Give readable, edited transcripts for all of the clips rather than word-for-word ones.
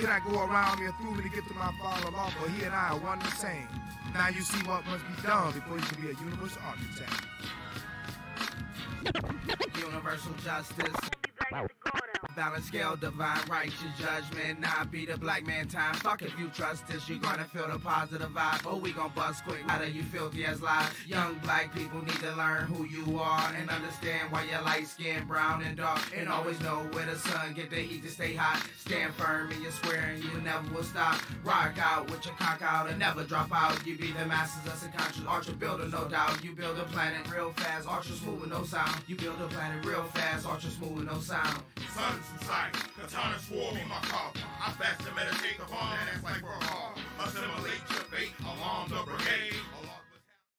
cannot go around me or through me to get to my Father, Lord, for He and I are one and the same. Now you see what must be done before you can be a universal architect. Universal justice. Balance scale, divine righteous judgment. Not be the black man time. Fuck if you trust this, you gonna feel the positive vibe. Oh, we gon' bust quick. How do you filthy as lies? Young black people need to learn who you are and understand why you're light skinned, brown and dark. And always know where the sun get the heat to stay hot. Stand firm in your square and you never will stop. Rock out with your cock out and never drop out. You be the masters of subconscious ultra builder, no doubt. You build a planet real fast, ultra smooth with no sound. You build a planet real fast, ultra smooth with no sound. Sun's in sight, katana swore be my carver. I fast to meditate upon and act like we're hard. Assimilate your fate along the brigade.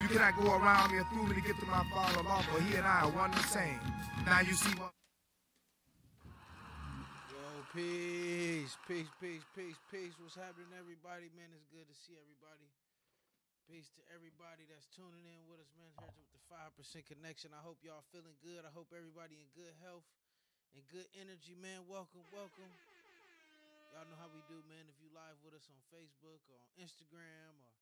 You cannot go around me or through me to get to my Father, Lord, for He and I are one and the same. Now you see what. Yo, peace. What's happening, everybody? Man, it's good to see everybody. Peace to everybody that's tuning in with us, man. Here with the 5% connection. I hope y'all feeling good. I hope everybody in good health and good energy, man. Welcome. Y'all know how we do, man. If you live with us on Facebook or on Instagram or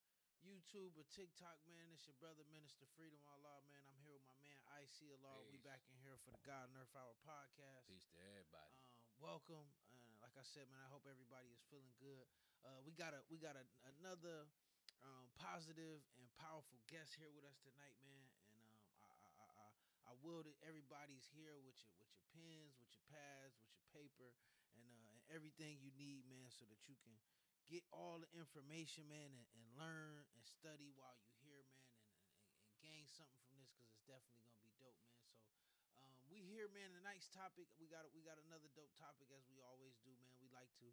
YouTube or TikTok, man, it's your brother, Minister Freedom Allah, man. I'm here with my man, IC Allah. We back in here for the God and Earth Hour podcast. Peace to everybody. Welcome. Like I said, man, I hope everybody is feeling good. We got another positive and powerful guest here with us tonight, man. And I will that everybody's here with your pens, with your pads, with your paper, and everything you need, man, so that you can get all the information, man, and learn and study while you here, man, and gain something from this, because it's definitely gonna be dope, man. So we here, man. Tonight's topic, we got another dope topic, as we always do, man. We like to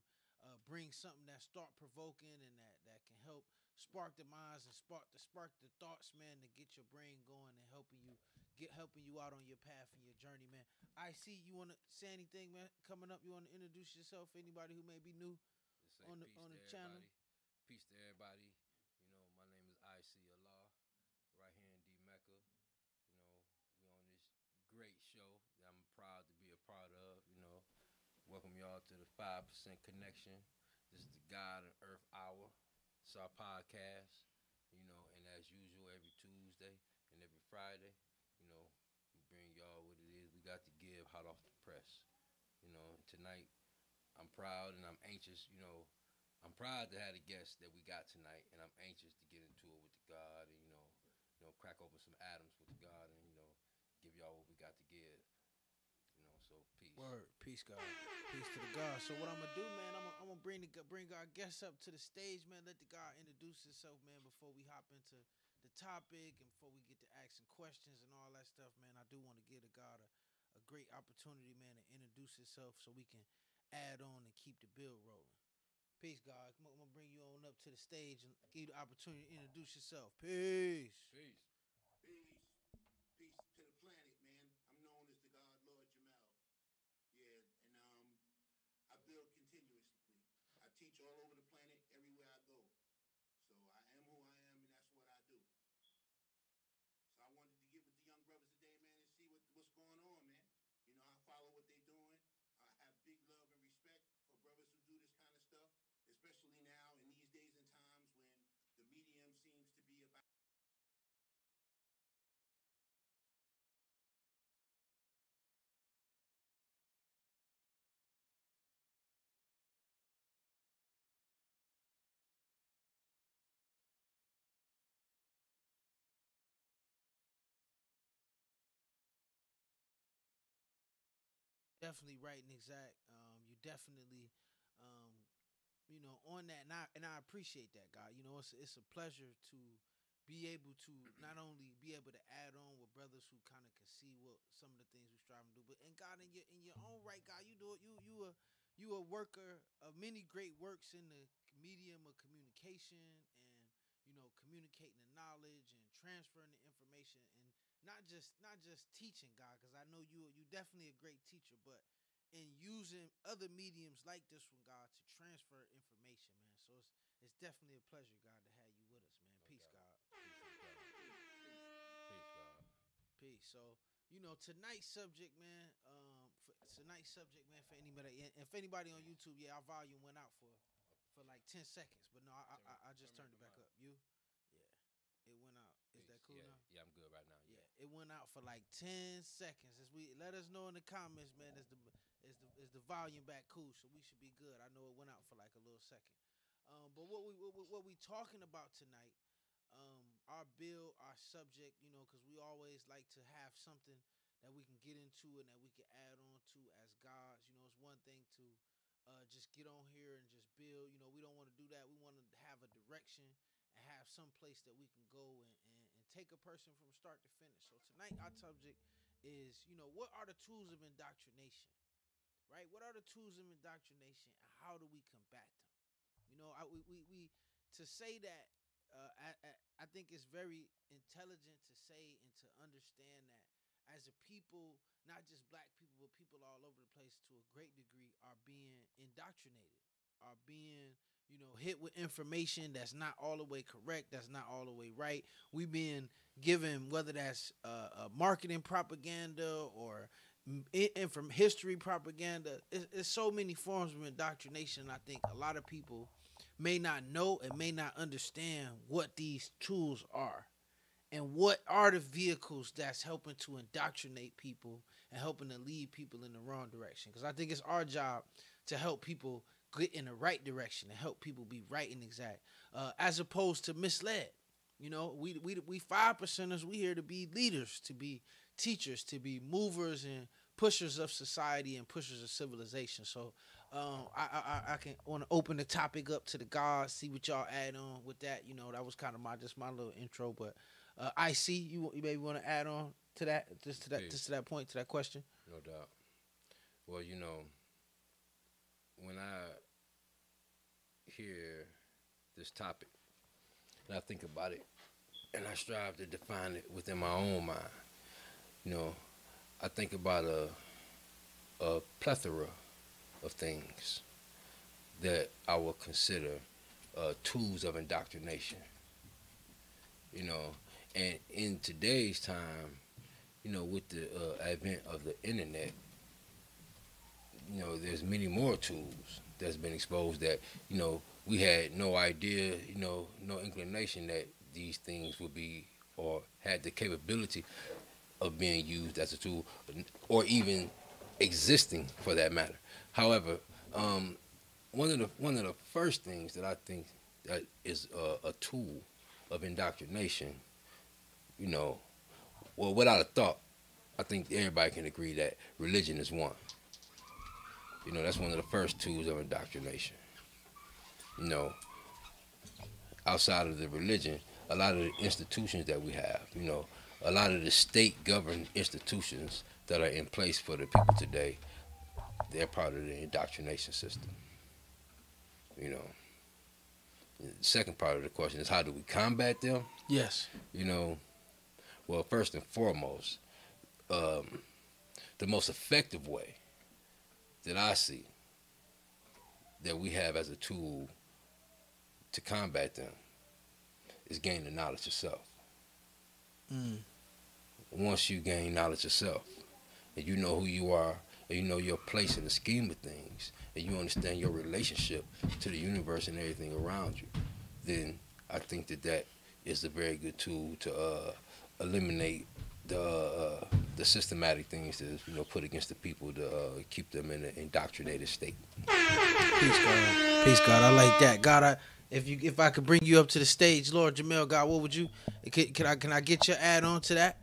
bring something that's thought provoking and that can help spark the minds and spark the thoughts, man, to get your brain going and helping you out on your path and your journey, man. I see you want to say anything, man. Coming up, you want to introduce yourself? Anybody who may be new on the channel. Peace to everybody. You know, my name is IC Allah, right here in Mecca. You know, we on this great show that I'm proud to be a part of. You know, welcome y'all to the 5% Connection. This is the God and Earth Hour. It's our podcast. You know, and as usual, every Tuesday and every Friday, you know, we bring y'all what it is we got to give hot off the press. You know, tonight I'm proud and I'm anxious. You know, I'm proud to have the guests that we got tonight, and I'm anxious to get into it with the God and, you know, crack open some atoms with the God and, you know, give y'all what we got to give. You know, so peace. Word, peace, God. Peace to the God. So what I'm gonna do, man, I'm gonna bring our guests up to the stage, man. Let the God introduce himself, man, before we hop into the topic and before we get to asking questions and all that stuff, man. I do want to give the God a great opportunity, man, to introduce himself so we can add on and keep the bill rolling. Peace, God. I'm gonna bring you on up to the stage and give you the opportunity to introduce yourself. Peace. Peace. Peace to the planet, man. I'm known as the God Lord Jamel. Yeah, and I build continuously. I teach all over the planet, everywhere I go. So I am who I am, and that's what I do. So I wanted to get with the young brothers today, man, and see what's going on, man. You know, I follow what they're doing. I have big love and respect for brothers who do this kind of stuff, especially now in these days and times when the medium seems to be about. Definitely right and exact. You definitely, on that, and I appreciate that, God. You know, it's a pleasure to be able to not only be able to add on with brothers who kind of can see what some of the things we strive to do, but and God, in your own right, God, you do it. You a worker of many great works in the medium of communication and communicating the knowledge and transferring the information and not just teaching, God, because I know you definitely a great teacher, but in using other mediums like this one, God, to transfer information, man. So it's definitely a pleasure, God, to have you with us, man. Peace, God. Peace, God. Peace. So, tonight's subject, man, for It's a nice subject, man. For anybody, and if anybody on YouTube, yeah, our volume went out for like 10 seconds, but no, I just turned it back up. You, yeah, it went out. Is that cool Yeah, now? yeah, I'm good right now. Yeah, Yeah. it went out for like 10 seconds. As we let us know in the comments, man, is the volume back cool? So we should be good. I know it went out for like a little second. But what we talking about tonight? Our bill, our subject, because we always like to have something that we can get into and that we can add on to as gods. It's one thing to just get on here and just build. We don't want to do that. We want to have a direction and have some place that we can go and take a person from start to finish. So tonight, our subject is, what are the tools of indoctrination, right? What are the tools of indoctrination and how do we combat them? We to say that I think it's very intelligent to say and to understand that as a people, not just black people, but people all over the place to a great degree are being indoctrinated, are being, hit with information that's not all the way correct, that's not all the way right. We being given, whether that's marketing propaganda or from history propaganda. It's so many forms of indoctrination. I think a lot of people may not know and may not understand what these tools are and what are the vehicles that's helping to indoctrinate people and helping to lead people in the wrong direction. Because I think it's our job to help people get in the right direction and help people be right and exact, as opposed to misled. We 5%ers. We here to be leaders, to be teachers, to be movers and pushers of society and pushers of civilization. So I can want to open the topic up to the gods, see what y'all add on with that. That was kind of my little intro, but I see you maybe want to add on to that, just to that point, to that question. No doubt. Well, when I hear this topic and I think about it and I strive to define it within my own mind, I think about a plethora of things that I will consider tools of indoctrination. And in today's time, with the advent of the internet, there's many more tools that's been exposed that, we had no idea, no inclination that these things would be or had the capability of being used as a tool or even existing for that matter. However, one of the first things that I think that is a tool of indoctrination, well, without a thought, I think everybody can agree that religion is one. That's one of the first tools of indoctrination. Outside of the religion, a lot of the institutions that we have, a lot of the state-governed institutions that are in place for the people today, they're part of the indoctrination system. The second part of the question is, how do we combat them? Yes. Well, first and foremost, the most effective way that I see that we have as a tool to combat them is gain the knowledge of self. Once you gain knowledge of self, and you know who you are, and you know your place in the scheme of things, and you understand your relationship to the universe and everything around you, then I think that is a very good tool to eliminate the systematic things that put against the people to keep them in an indoctrinated state. Peace, God. Peace, God. I like that. God, if I could bring you up to the stage, Lord Jamel, God, what would you? Can I get your add on to that?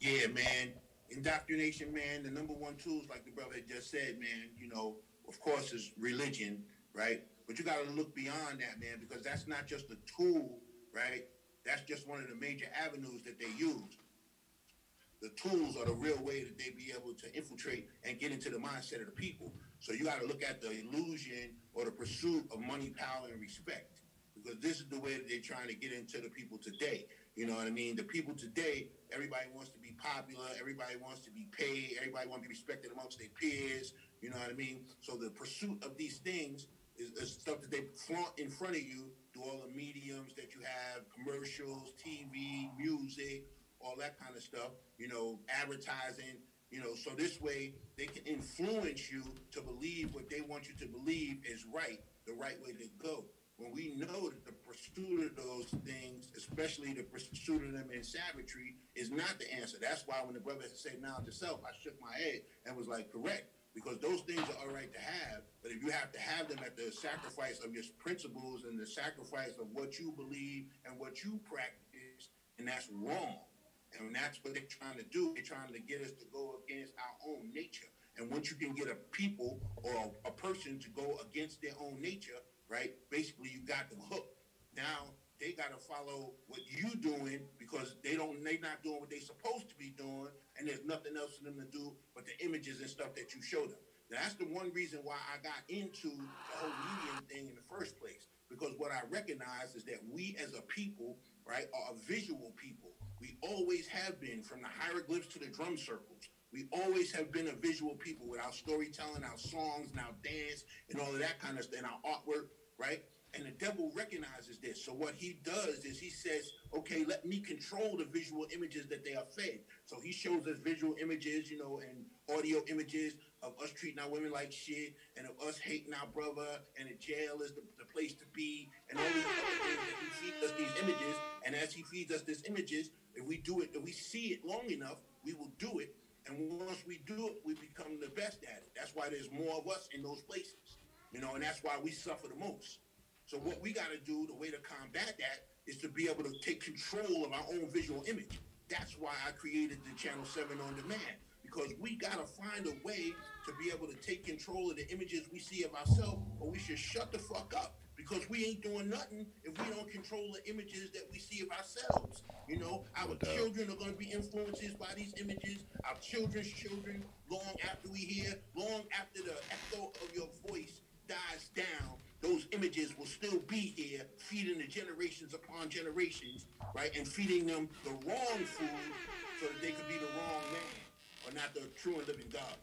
Yeah, man. Indoctrination, man. The number one tools, like the brother had just said, man. Of course, is religion, right? But you got to look beyond that, man, because that's not just a tool, right? That's just one of the major avenues that they use. The tools are the real way that they be able to infiltrate and get into the mindset of the people. So you got to look at the illusion or the pursuit of money, power, and respect, because this is the way that they're trying to get into the people today. You know what I mean? The people today, everybody wants to be popular, everybody wants to be paid, everybody wants to be respected amongst their peers. You know what I mean? So the pursuit of these things is stuff that they flaunt in front of you through all the mediums that you have, commercials, TV, music, all that kind of stuff, advertising, So this way they can influence you to believe what they want you to believe is right, the right way to go. When we know that the pursuit of those things, especially the pursuit of them in savagery, is not the answer. That's why when the brother said now to self, I shook my head and was like, correct. Because those things are all right to have, but if you have to have them at the sacrifice of your principles and the sacrifice of what you believe and what you practice, and that's wrong. And that's what they're trying to do. They're trying to get us to go against our own nature. And once you can get a people or a person to go against their own nature, right, basically you got them hooked. Now they got to follow what you doing because they're not doing what they're supposed to be doing, and there's nothing else for them to do but the images and stuff that you show them. Now, that's the one reason why I got into the whole medium thing in the first place, because what I recognize is that we as a people, right, are a visual people. We always have been, from the hieroglyphs to the drum circles. We always have been a visual people with our storytelling, our songs, and our dance, and all of that kind of stuff, and our artwork, right? And the devil recognizes this. So what he does is he says, okay, let me control the visual images that they are fed. So he shows us visual images, and audio images of us treating our women like shit, and of us hating our brother, and the jail is the place to be, and all these other things that he feeds us these images. And as he feeds us these images, if we do it, if we see it long enough, we will do it. And once we do it, we become the best at it. That's why there's more of us in those places, and that's why we suffer the most. So what we got to do, the way to combat that, is to be able to take control of our own visual image. That's why I created the Channel 7 On Demand, because we got to find a way to be able to take control of the images we see of ourselves, or we should shut the fuck up, because we ain't doing nothing if we don't control the images that we see of ourselves. Our children are going to be influences by these images, our children's children, long after we hear, long after the echo of your voice dies down, those images will still be here, feeding the generations upon generations, right? And feeding them the wrong food so that they could be the wrong man, or not the true and living God.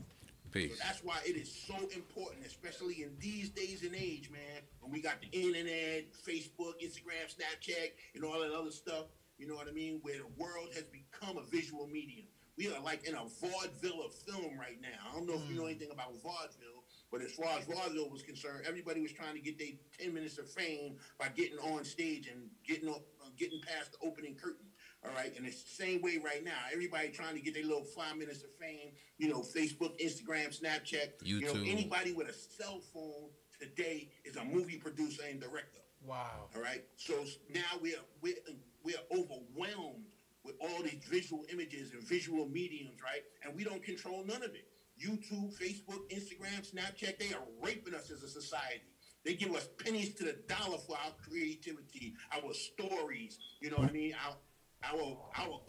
Peace. So that's why it is so important, especially in these days and age, man, when we got the internet, Facebook, Instagram, Snapchat, and all that other stuff, you know what I mean, where the world has become a visual medium. We are like in a vaudeville of film right now. I don't know if you know anything about vaudeville, but as far as vaudeville was concerned, everybody was trying to get their 10 minutes of fame by getting on stage and getting past the opening curtain. All right, and it's the same way right now. Everybody trying to get their little 5 minutes of fame. Facebook, Instagram, Snapchat. YouTube. Anybody with a cell phone today is a movie producer and director. Wow. All right, so now we're overwhelmed with all these visual images and visual mediums, right? And we don't control none of it. YouTube, Facebook, Instagram, Snapchat, they are raping us as a society. They give us pennies to the dollar for our creativity, our stories, you know what I mean? Our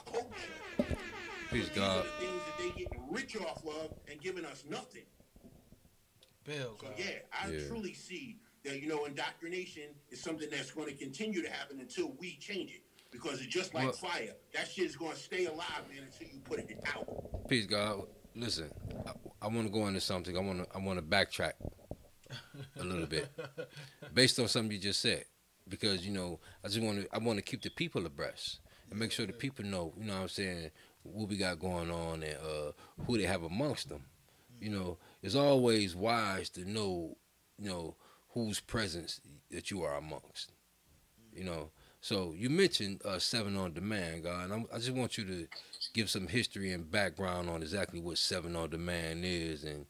culture. Peace, These God. are the things that they get rich off of and giving us nothing. Bill, So God. I truly see that, indoctrination is something that's going to continue to happen until we change it. Because it's just like fire. That shit is going to stay alive, man, until you put it out. Peace, God. Listen, I want to go into something. I want to backtrack a little bit based on something you just said, because I want to keep the people abreast and make sure the people know, what I'm saying, what we got going on and who they have amongst them. It's always wise to know, whose presence that you are amongst. So you mentioned 7 On Demand, God. And I just want you to give some history and background on exactly what 7 On Demand is, and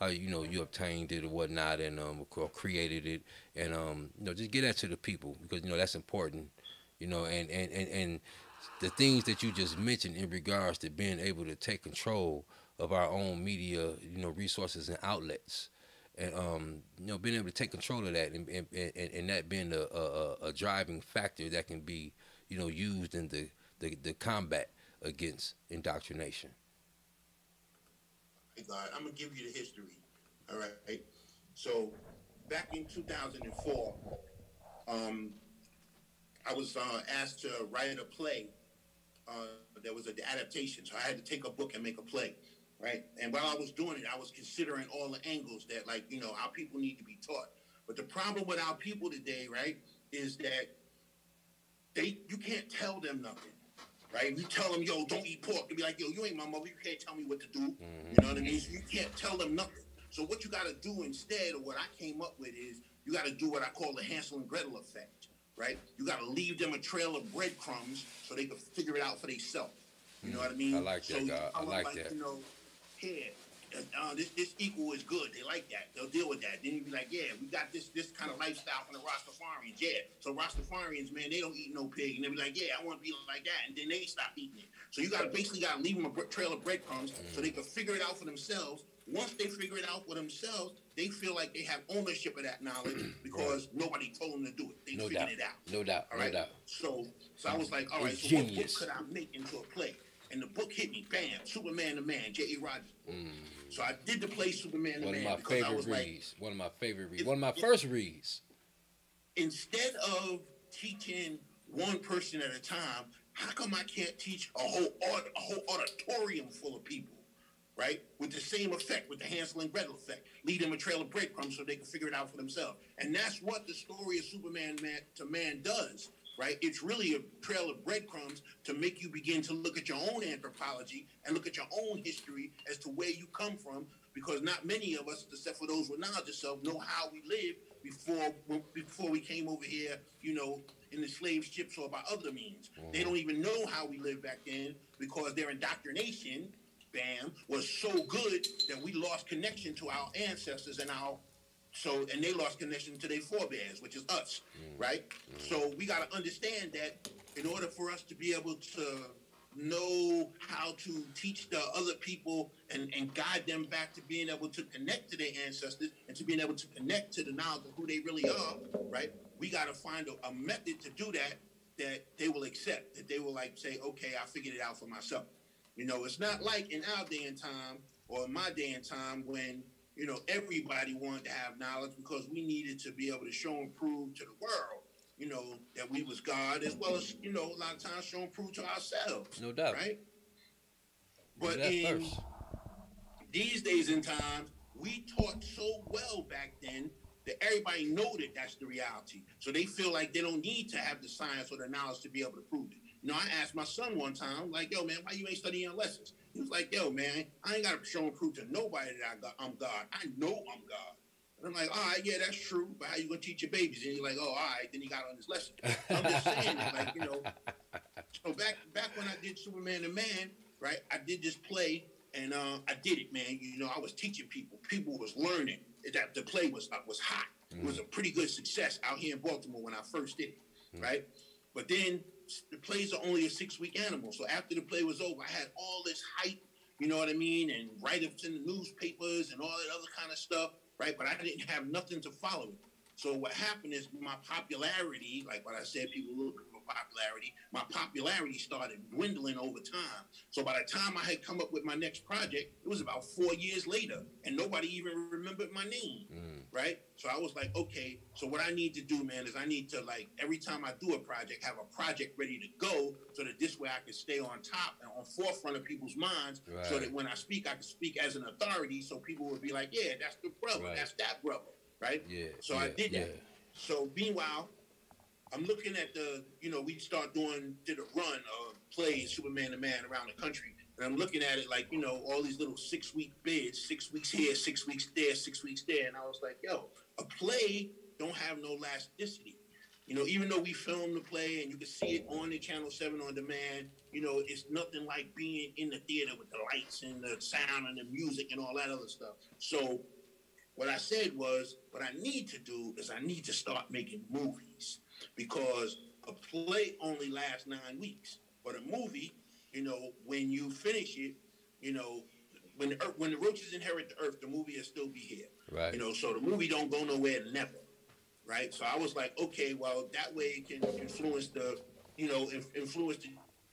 how you obtained it or whatnot, and created it, and just get that to the people, because that's important, and the things that you just mentioned in regards to being able to take control of our own media, resources and outlets. And being able to take control of that, and that being a driving factor that can be used in the combat against indoctrination. Hey God, I'm gonna give you the history. All right. So back in 2004, I was asked to write a play. There was an adaptation, so I had to take a book and make a play. Right. And while I was doing it, I was considering all the angles that, our people need to be taught. But the problem with our people today, right, is that you can't tell them nothing. right? If you tell them, yo, don't eat pork, they'll be like, yo, you ain't my mother. You can't tell me what to do. You know what I mean? So you can't tell them nothing. So what you got to do instead, or what I came up with, is you got to do what I call the Hansel and Gretel effect, right? You got to leave them a trail of breadcrumbs so they can figure it out for themselves. You know what I mean? I like that, God. I like that. You know, here, this equal is good. They like that. They'll deal with that. Then you be like, yeah, we got this kind of lifestyle from the Rastafarians. Yeah. So Rastafarians, man, they don't eat no pig. And they be like, yeah, I want to be like that. And then they stop eating it. So you got to basically leave them a trail of breadcrumbs so they can figure it out for themselves. Once they figure it out for themselves, they feel like they have ownership of that knowledge because nobody told them to do it. They figured it out. No doubt. All right? No doubt. So I was like, all right, so what book could I make into a play? And the book hit me, bam, Superman the Man, J.E. Rogers. So I did the play Superman the Man because I was like, one of my favorite reads. One of my first reads. Instead of teaching one person at a time, how come I can't teach a whole auditorium full of people, right? With the same effect, with the Hansel and Gretel effect. Lead them a trail of breadcrumbs so they can figure it out for themselves. And that's what the story of Superman to Man does, right? It's really a trail of breadcrumbs to make you begin to look at your own anthropology and look at your own history as to where you come from, because not many of us, except for those with knowledge of self, know how we lived before we came over here, you know, in the slave ships or by other means. They don't even know how we lived back then because their indoctrination, bam, was so good that we lost connection to our ancestors and they lost connection to their forebears, which is us, right? So we got to understand that in order for us to be able to know how to teach the other people and guide them back to being able to connect to their ancestors and to being able to connect to the knowledge of who they really are, right? We got to find a method to do that they will accept, that they will like say, okay, I figured it out for myself. You know, it's not like in our day and time or in my day and time when, you know, everybody wanted to have knowledge because we needed to be able to show and prove to the world, you know, that we was God, as well as, you know, a lot of times show and prove to ourselves. No doubt. Right? But in these days and times, we taught so well back then that everybody know that that's the reality. So they feel like they don't need to have the science or the knowledge to be able to prove it. You know, I asked my son one time, like, yo, man, why you ain't studying your lessons? He was like, yo, man, I ain't got to show and prove to nobody that I'm God. I know I'm God. And I'm like, all right, yeah, that's true, but how you going to teach your babies? And he's like, oh, all right, then he got on his lesson. I'm just saying that, like, you know, so back when I did Superman the Man, right, I did this play, and I did it, man. You know, I was teaching people. People was learning. That the play was hot. It was a pretty good success out here in Baltimore when I first did it, right? But then the plays are only a 6-week animal. So after the play was over, I had all this hype, you know what I mean, and write-ups in the newspapers and all that other kind of stuff, right? But I didn't have nothing to follow it. So what happened is my popularity, like what I said, people looking for popularity, my popularity started dwindling over time. So by the time I had come up with my next project, it was about 4 years later, and nobody even remembered my name, right? So I was like, okay, so what I need to do, man, is I need to, like, every time I do a project, have a project ready to go so that this way I can stay on top and on forefront of people's minds, so that when I speak, I can speak as an authority, so people would be like, yeah, that's the brother, that's that brother. Right? Yeah. So I did that. Yeah. So meanwhile, I'm looking at we did a run of plays, Superman the Man, around the country. And I'm looking at it like, you know, all these little 6-week bids, 6 weeks here, 6 weeks there, 6 weeks there. And I was like, yo, a play don't have no elasticity. You know, even though we filmed the play and you can see it on the Channel 7 on demand, you know, it's nothing like being in the theater with the lights and the sound and the music and all that other stuff. So what I said was, what I need to do is I need to start making movies, because a play only lasts 9 weeks. But a movie, you know, when you finish it, you know, when the roaches inherit the earth, the movie will still be here. Right. You know, so the movie don't go nowhere never. Right. So I was like, okay, well, that way it can influence the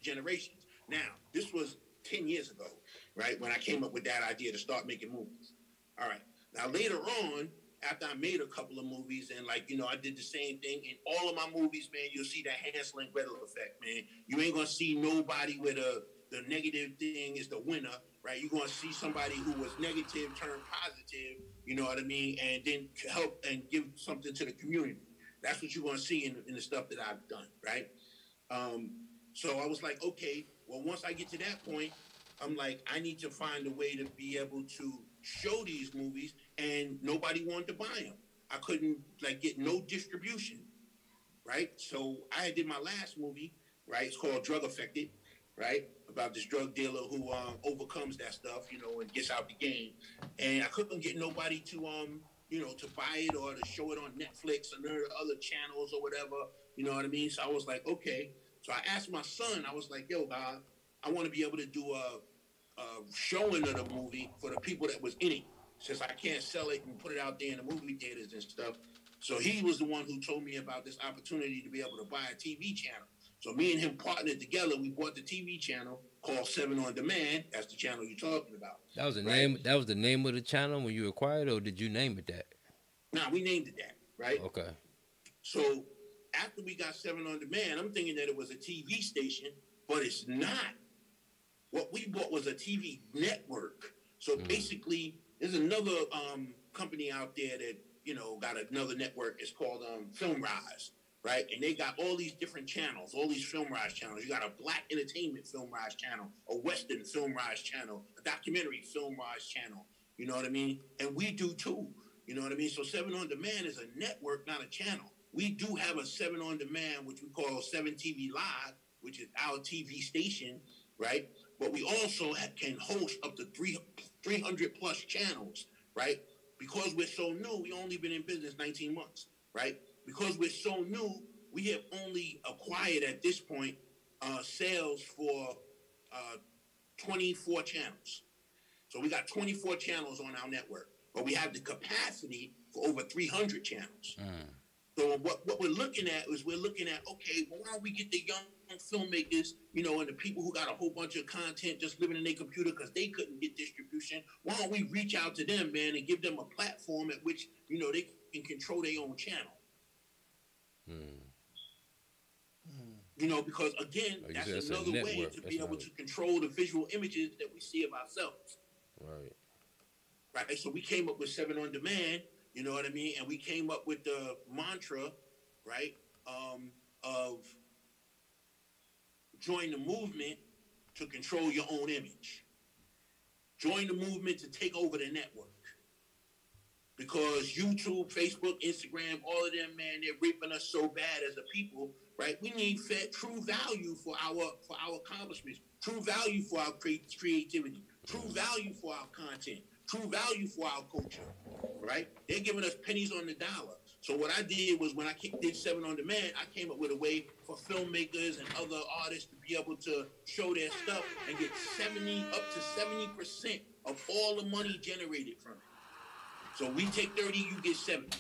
generations. Now, this was 10 years ago, right, when I came up with that idea to start making movies. All right. Now, later on, after I made a couple of movies and, like, you know, I did the same thing. In all of my movies, man, you'll see that Hansel and Gretel effect, man. You ain't going to see nobody with the negative thing is the winner, right? You're going to see somebody who was negative turn positive, you know what I mean, and then help and give something to the community. That's what you're going to see in the stuff that I've done, right? So I was like, okay, well, once I get to that point, I'm like, I need to find a way to be able to show these movies, and nobody wanted to buy them. I couldn't like get no distribution, right? So I did my last movie, right? It's called Drug Affected, right? About this drug dealer who overcomes that stuff, and gets out the game. And I couldn't get nobody to to buy it or to show it on Netflix or other channels or whatever. You know what I mean? So I was like, okay. So I asked my son. I was like, yo, God, I want to be able to do a showing of the movie for the people that was in it, since I can't sell it and put it out there in the movie theaters and stuff. So he was the one who told me about this opportunity to be able to buy a TV channel. So me and him partnered together. We bought the TV channel called 7 on Demand. That's the channel you're talking about. That was the name. That was the name of the channel when you acquired it, or did you name it that? Nah, we named it that, right? Okay. So after we got 7 on Demand, I'm thinking that it was a TV station, but it's not. What we bought was a TV network. So basically, there's another company out there that got another network. It's called Film Rise, right? And they got all these different channels, all these Film Rise channels. You got a Black Entertainment Film Rise channel, a Western Film Rise channel, a documentary Film Rise channel. You know what I mean? And we do too. You know what I mean? So 7 on Demand is a network, not a channel. We do have a 7 on Demand, which we call 7 TV Live, which is our TV station, right? But we also can host up to 300 plus channels, right? Because we're so new, we only been in business 19 months, right? Because we're so new, we have only acquired at this point sales for 24 channels. So we got 24 channels on our network, but we have the capacity for over 300 channels. So what we're looking at is okay, well, why don't we get the young filmmakers, and the people who got a whole bunch of content just living in their computer because they couldn't get distribution. Why don't we reach out to them, man, and give them a platform at which, they can control their own channel. Because again, that's another way to be able to control the visual images that we see of ourselves. Right. So we came up with 7 on Demand, you know what I mean? And we came up with the mantra, right, of join the movement to control your own image. Join the movement to take over the network. Because YouTube, Facebook, Instagram, all of them, man, they're raping us so bad as a people, right? We need true value for our accomplishments, true value for our creativity, true value for our content, true value for our culture, right? They're giving us pennies on the dollar. So what I did was when I did 7 on Demand, I came up with a way for filmmakers and other artists to be able to show their stuff and get up to 70% of all the money generated from it. So we take 30, you get 70.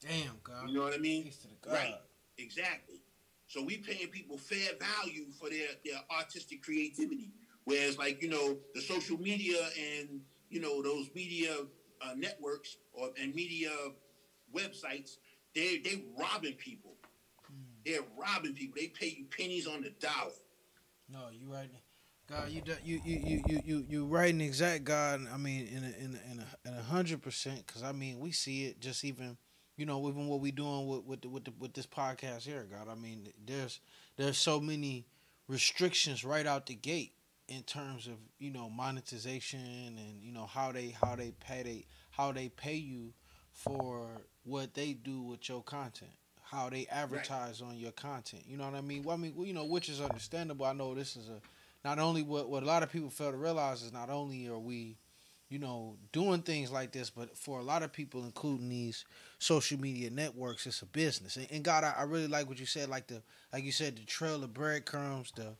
Damn, God. You know what I mean? Peace to the God. Right. Exactly. So we paying people fair value for their artistic creativity. Whereas, like, the social media and, those media networks and media websites, they robbing people. They're robbing people. They pay you pennies on the dollar. No, you right. God, you right and exact, God. I mean, in 100%, because I mean, we see it just even what we doing with this podcast here, God. I mean, there's so many restrictions right out the gate in terms of monetization and how they pay you for what they do with your content, how they advertise on your content. You know what I mean? Well, I mean, which is understandable. I know this is not only what a lot of people fail to realize is not only are we, doing things like this, but for a lot of people, including these social media networks, it's a business. And God, I really like what you said, like you said, the trail of breadcrumbs, the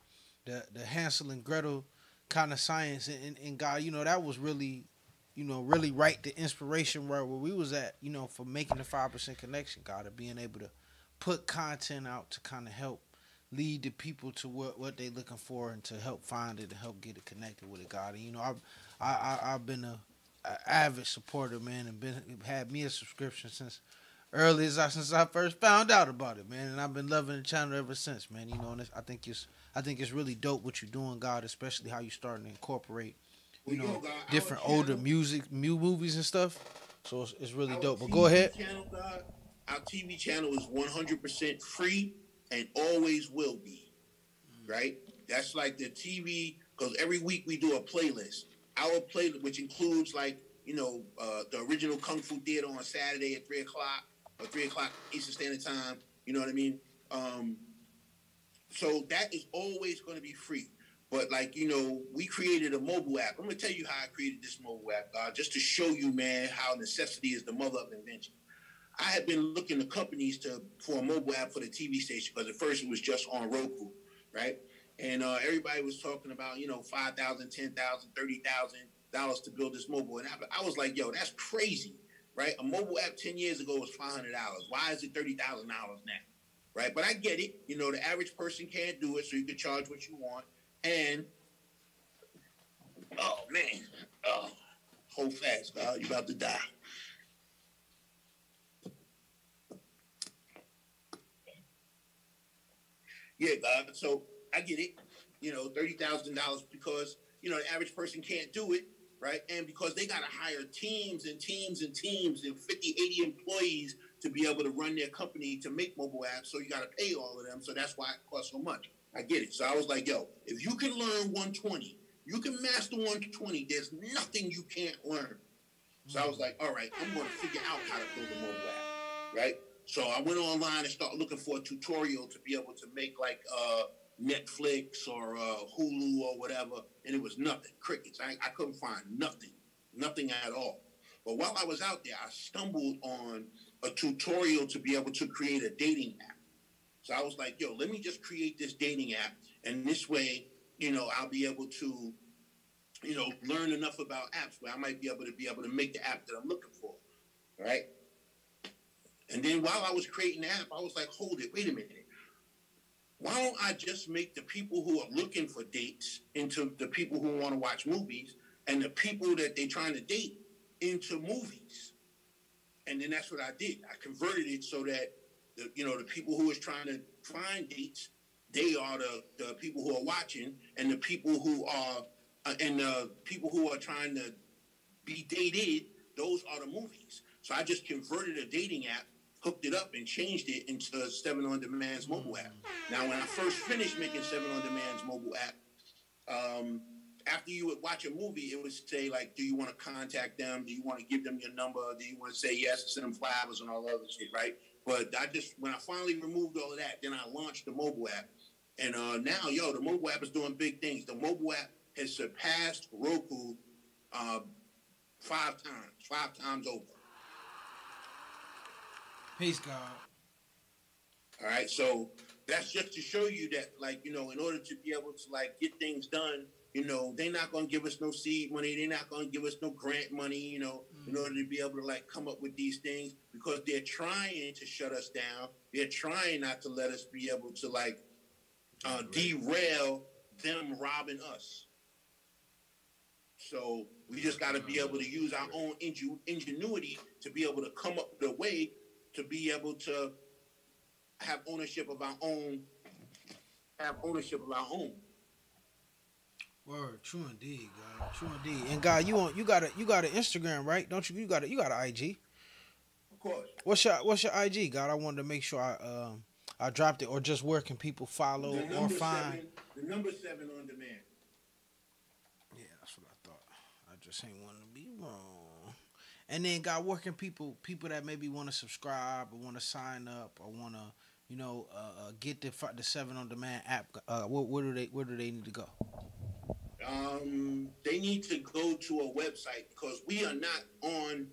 Hansel and Gretel kind of science, and God, that was really, really right the inspiration where we was at, for making the 5% connection, God, of being able to put content out to kind of help lead the people to what they're looking for and to help find it and help get it connected with it, God. And I've been a avid supporter, man, and had me a subscription since I first found out about it, man, and I've been loving the channel ever since, man. And I think it's really dope what you're doing, God, especially how you starting to incorporate different older movies and stuff. So it's really dope. But go ahead. Our TV channel is 100% free, and always will be, right? That's like the TV, because every week we do a playlist. Our playlist, which includes like, the original Kung Fu Theater on Saturday at 3 o'clock or 3 o'clock Eastern Standard Time. You know what I mean? So that is always going to be free. But like, we created a mobile app. I'm going to tell you how I created this mobile app, just to show you, man, how necessity is the mother of invention. I had been looking to companies for a mobile app for the TV station, because at first it was just on Roku, right? And everybody was talking about, $5,000, $10,000, $30,000 to build this mobile app. I was like, yo, that's crazy, right? A mobile app 10 years ago was $500. Why is it $30,000 now? Right? But I get it. The average person can't do it, so you can charge what you want. And, oh, man. Oh, hold fast, God. You're about to die. Yeah, God. So I get it. $30,000 because, the average person can't do it, right? And because they got to hire teams and teams and teams and 50, 80 employees to be able to run their company to make mobile apps. So you got to pay all of them. So that's why it costs so much. I get it. So I was like, yo, if you can learn 120, you can master 120, there's nothing you can't learn. So I was like, all right, I'm going to figure out how to build a mobile app, right? So I went online and started looking for a tutorial to be able to make like Netflix or Hulu or whatever, and it was nothing, crickets. I couldn't find nothing at all. But while I was out there, I stumbled on a tutorial to be able to create a dating app. So I was like, yo, let me just create this dating app, and this way, I'll be able to, learn enough about apps where I might be able to make the app that I'm looking for, right? And then while I was creating the app, I was like, hold it, wait a minute. Why don't I just make the people who are looking for dates into the people who want to watch movies, and the people that they're trying to date into movies? And then that's what I did. I converted it so that the people who is trying to find dates, they are the people who are watching, and the people who are trying to be dated, those are the movies. So I just converted a dating app, hooked it up, and changed it into 7 On Demand's mobile app. Now, when I first finished making 7 On Demand's mobile app, after you would watch a movie, it would say, like, do you want to contact them? Do you want to give them your number? Do you want to say yes, send them flowers and all that other shit, right? But when I finally removed all of that, then I launched the mobile app. And now, the mobile app is doing big things. The mobile app has surpassed Roku 5 times over. Peace, God. All right, so that's just to show you that, like, in order to be able to, like, get things done, they're not going to give us no seed money. They're not going to give us no grant money, in order to be able to, like, come up with these things, because they're trying to shut us down. They're trying not to let us be able to, like, derail them robbing us. So we just got to be able to use our own ingenuity to be able to come up with a way to be able to have ownership of our own. Word, true indeed, God. True indeed. And God, you got an Instagram, right? Don't you? You got an IG. Of course. What's your IG, God? I wanted to make sure I dropped it, or just where can people follow or find? The number 7 On Demand. Yeah, that's what I thought. I just ain't want to be wrong. And then, God, where can people that maybe want to subscribe or want to sign up or want to, get the 7 On Demand app? Where do they need to go? They need to go to a website, because we are not on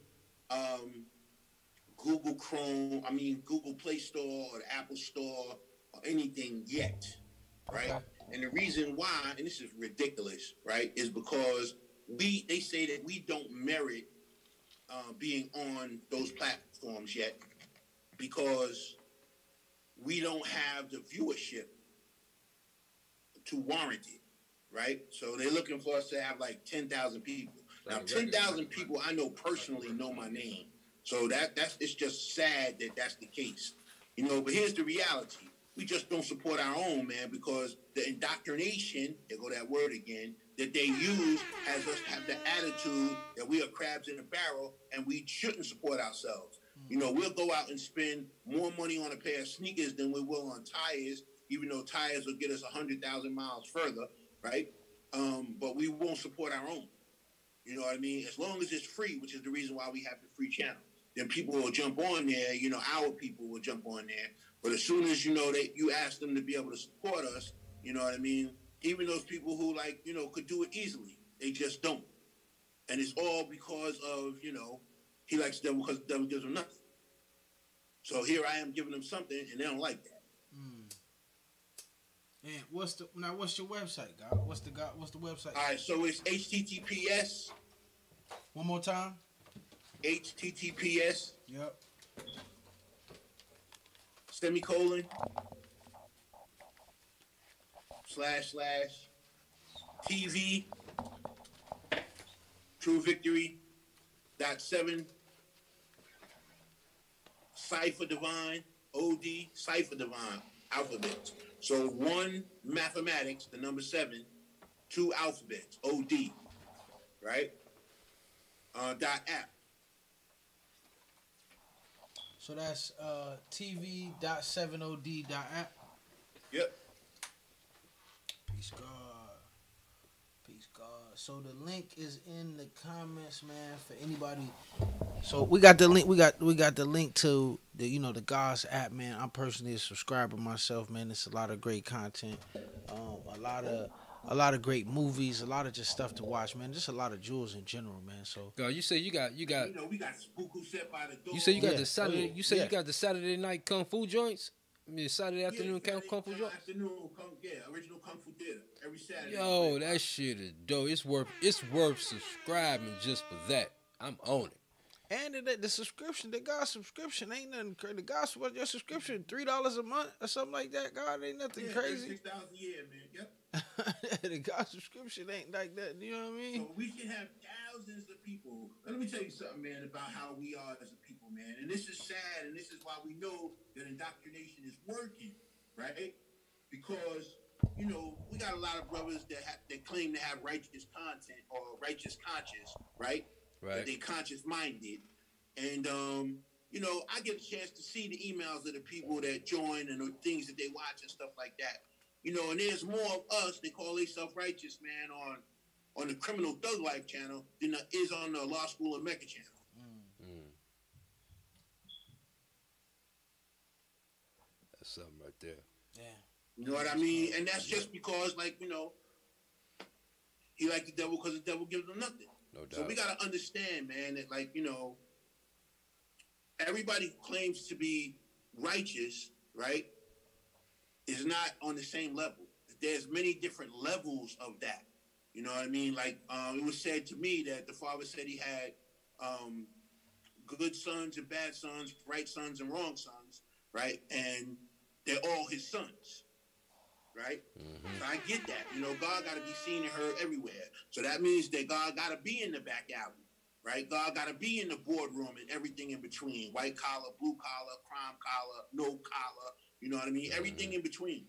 Google Play Store or the Apple Store or anything yet, right? Okay. And the reason why, and this is ridiculous, right, is because they say that we don't merit being on those platforms yet, because we don't have the viewership to warrant it, right? So they're looking for us to have like 10,000 people. Now, 10,000 people I know personally know my name. So it's just sad that that's the case. But here's the reality. We just don't support our own, man, because the indoctrination, there go that word again, that they use has us have the attitude that we are crabs in a barrel and we shouldn't support ourselves. You know, we'll go out and spend more money on a pair of sneakers than we will on tires, even though tires will get us 100,000 miles further, right? But we won't support our own. You know what I mean? As long as it's free, which is the reason why we have the free channel, then people will jump on there. You know, our people will jump on there. But as soon as, you know, you ask them to be able to support us, you know what I mean? Even those people who, like, you know, could do it easily, they just don't. And it's all because of, you know, he likes the devil because the devil gives him nothing. So here I am giving them something, and they don't like that. And what's your website, God? What's the website? All right, so it's HTTPS. One more time. HTTPS. Yep. Semicolon. / TV. True Victory. .7. Cipher Divine. OD. Cipher Divine. Alphabets. So 1 mathematics, the number 7, 2 alphabets, OD, right? .app. So that's TV.7od.app. Yep. Peace God. Peace God. So the link is in the comments, man, for anybody. So we got the link. We got the link to the the God's app, man. I'm personally a subscriber myself, man. It's a lot of great content, a lot of great movies, a lot of just stuff to watch, man. Just a lot of jewels in general, man. So God, you say you got. You know, we got Spookoo set by the door. You say you got the Saturday. Saturday. You say you got the Saturday night kung fu joints. I mean Saturday afternoon kung fu joints. Original Kung Fu Theater every Saturday. Yo, that shit is dope. It's worth subscribing just for that. I'm on it. And the subscription, the God subscription ain't nothing crazy. The God, what your subscription, $3 a month or something like that. God ain't nothing crazy. $6,000 a year, man. Yep. The God subscription ain't like that. You know what I mean? So we should have thousands of people. Let me tell you something, man, about how we are as a people, man. And this is sad, and this is why we know that indoctrination is working, right? Because we got a lot of brothers that claim to have righteous content or righteous conscience, right? Right. That they conscious minded. And I get a chance to see the emails of the people that join and the things that they watch and stuff like that. And there's more of us that call themselves righteous, man, on the Criminal Thug Life channel than there is on the Law School of Mecca channel. That's something right there. Yeah. You know what I mean? And that's just because, he like the devil because the devil gives him nothing. No doubt. So we got to understand, man, that, everybody who claims to be righteous, right, is not on the same level. There's many different levels of that. You know what I mean? It was said to me that the father said he had good sons and bad sons, right sons and wrong sons, right? And they're all his sons, right? Mm-hmm. So I get that. God got to be seen and heard everywhere. So that means that God got to be in the back alley, right? God got to be in the boardroom and everything in between. White collar, blue collar, crime collar, no collar. You know what I mean? Mm-hmm. Everything in between.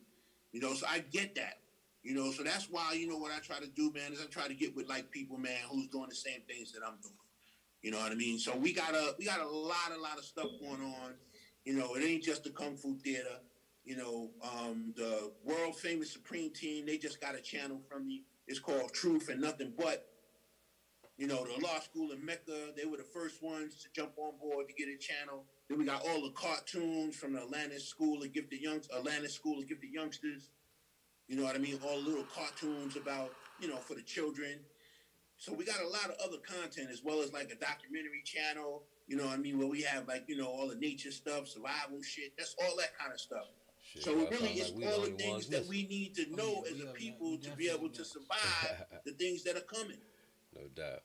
So I get that. So that's why, what I try to do, man, is I try to get with people, man, who's doing the same things that I'm doing. You know what I mean? So we got a lot of stuff going on. It ain't just the Kung Fu Theater. The world famous Supreme Team, they just got a channel from me. It's called Truth and Nothing But. The Law School in Mecca, they were the first ones to jump on board to get a channel. Then we got all the cartoons from the Atlanta School of Gifted Youngsters. You know what I mean? All the little cartoons about, for the children. So we got a lot of other content as well as a documentary channel, you know what I mean, where we have all the nature stuff, survival shit. That's all that kind of stuff. Shit, so really it's all the things that we need to know as a people to be able to survive the things that are coming. No doubt.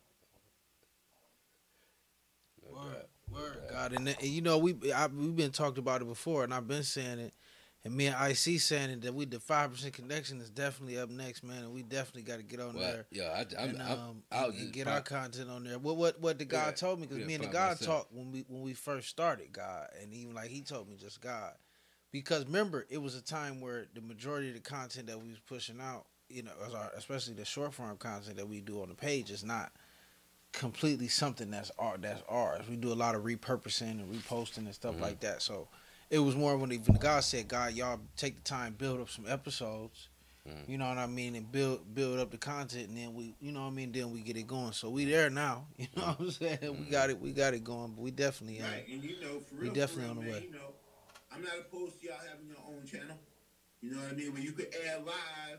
Word, God. And we've been talked about it before, and I've been saying it. And me and IC saying it, that the 5% connection is definitely up next, man, and we definitely got to get on there. Yeah, and get our content on there. What the God told me, because me and the God talked when we first started, God, and even he told me just God, because remember it was a time where the majority of the content that we was pushing out, especially the short form content that we do on the page is not completely something that's art. That's ours. We do a lot of repurposing and reposting and stuff like that. So it was more when even God said, "God, y'all take the time, build up some episodes." You know what I mean, and build up the content, and then we, you know what I mean, then we get it going. So we there now. You know what I'm saying? We got it going, but we definitely right. And you know, for real, we definitely for real, on the man, way. you know, I'm not opposed to y'all having your own channel. You know what I mean? When you could air live,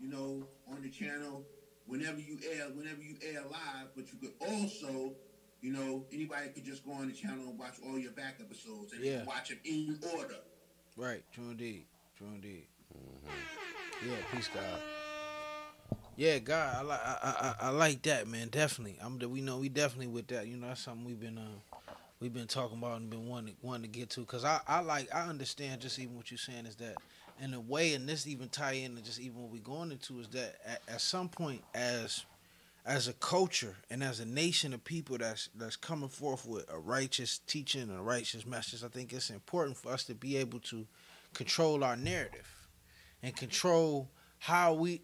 you know, on the channel whenever you air live, but you could also, you know, anybody could just go on the channel and watch all your back episodes and watch them in order. Right, true indeed. Yeah, peace, God. Yeah, God, I like that, man. Definitely, we definitely with that. You know, that's something we've been talking about and been wanting to get to. Cause I understand just even what you're saying is that in a way, and this even tie in to just even what we're going into is that at some point as a culture and as a nation of people that's coming forth with a righteous teaching and a righteous message, I think it's important for us to be able to control our narrative and control how we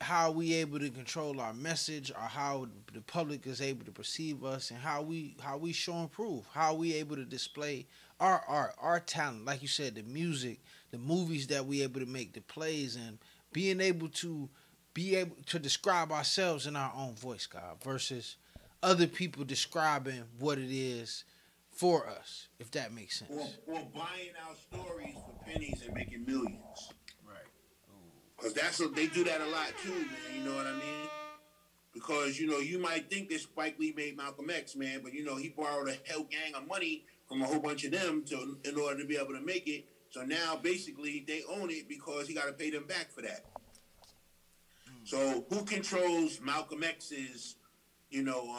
able to control our message, or how the public is able to perceive us, and how we show and prove, how we able to display our art, our talent, like you said, the music, the movies that we able to make, the plays, and being able to describe ourselves in our own voice, God, versus other people describing what it is for us, if that makes sense. Or buying our stories for pennies and making millions. Right. Because they do that a lot too, man. You know what I mean? Because, you know, you might think that Spike Lee made Malcolm X, man, but, you know, he borrowed a hell gang of money from a whole bunch of them in order to be able to make it. So now, basically, they own it because he got to pay them back for that. So who controls Malcolm X's, you know,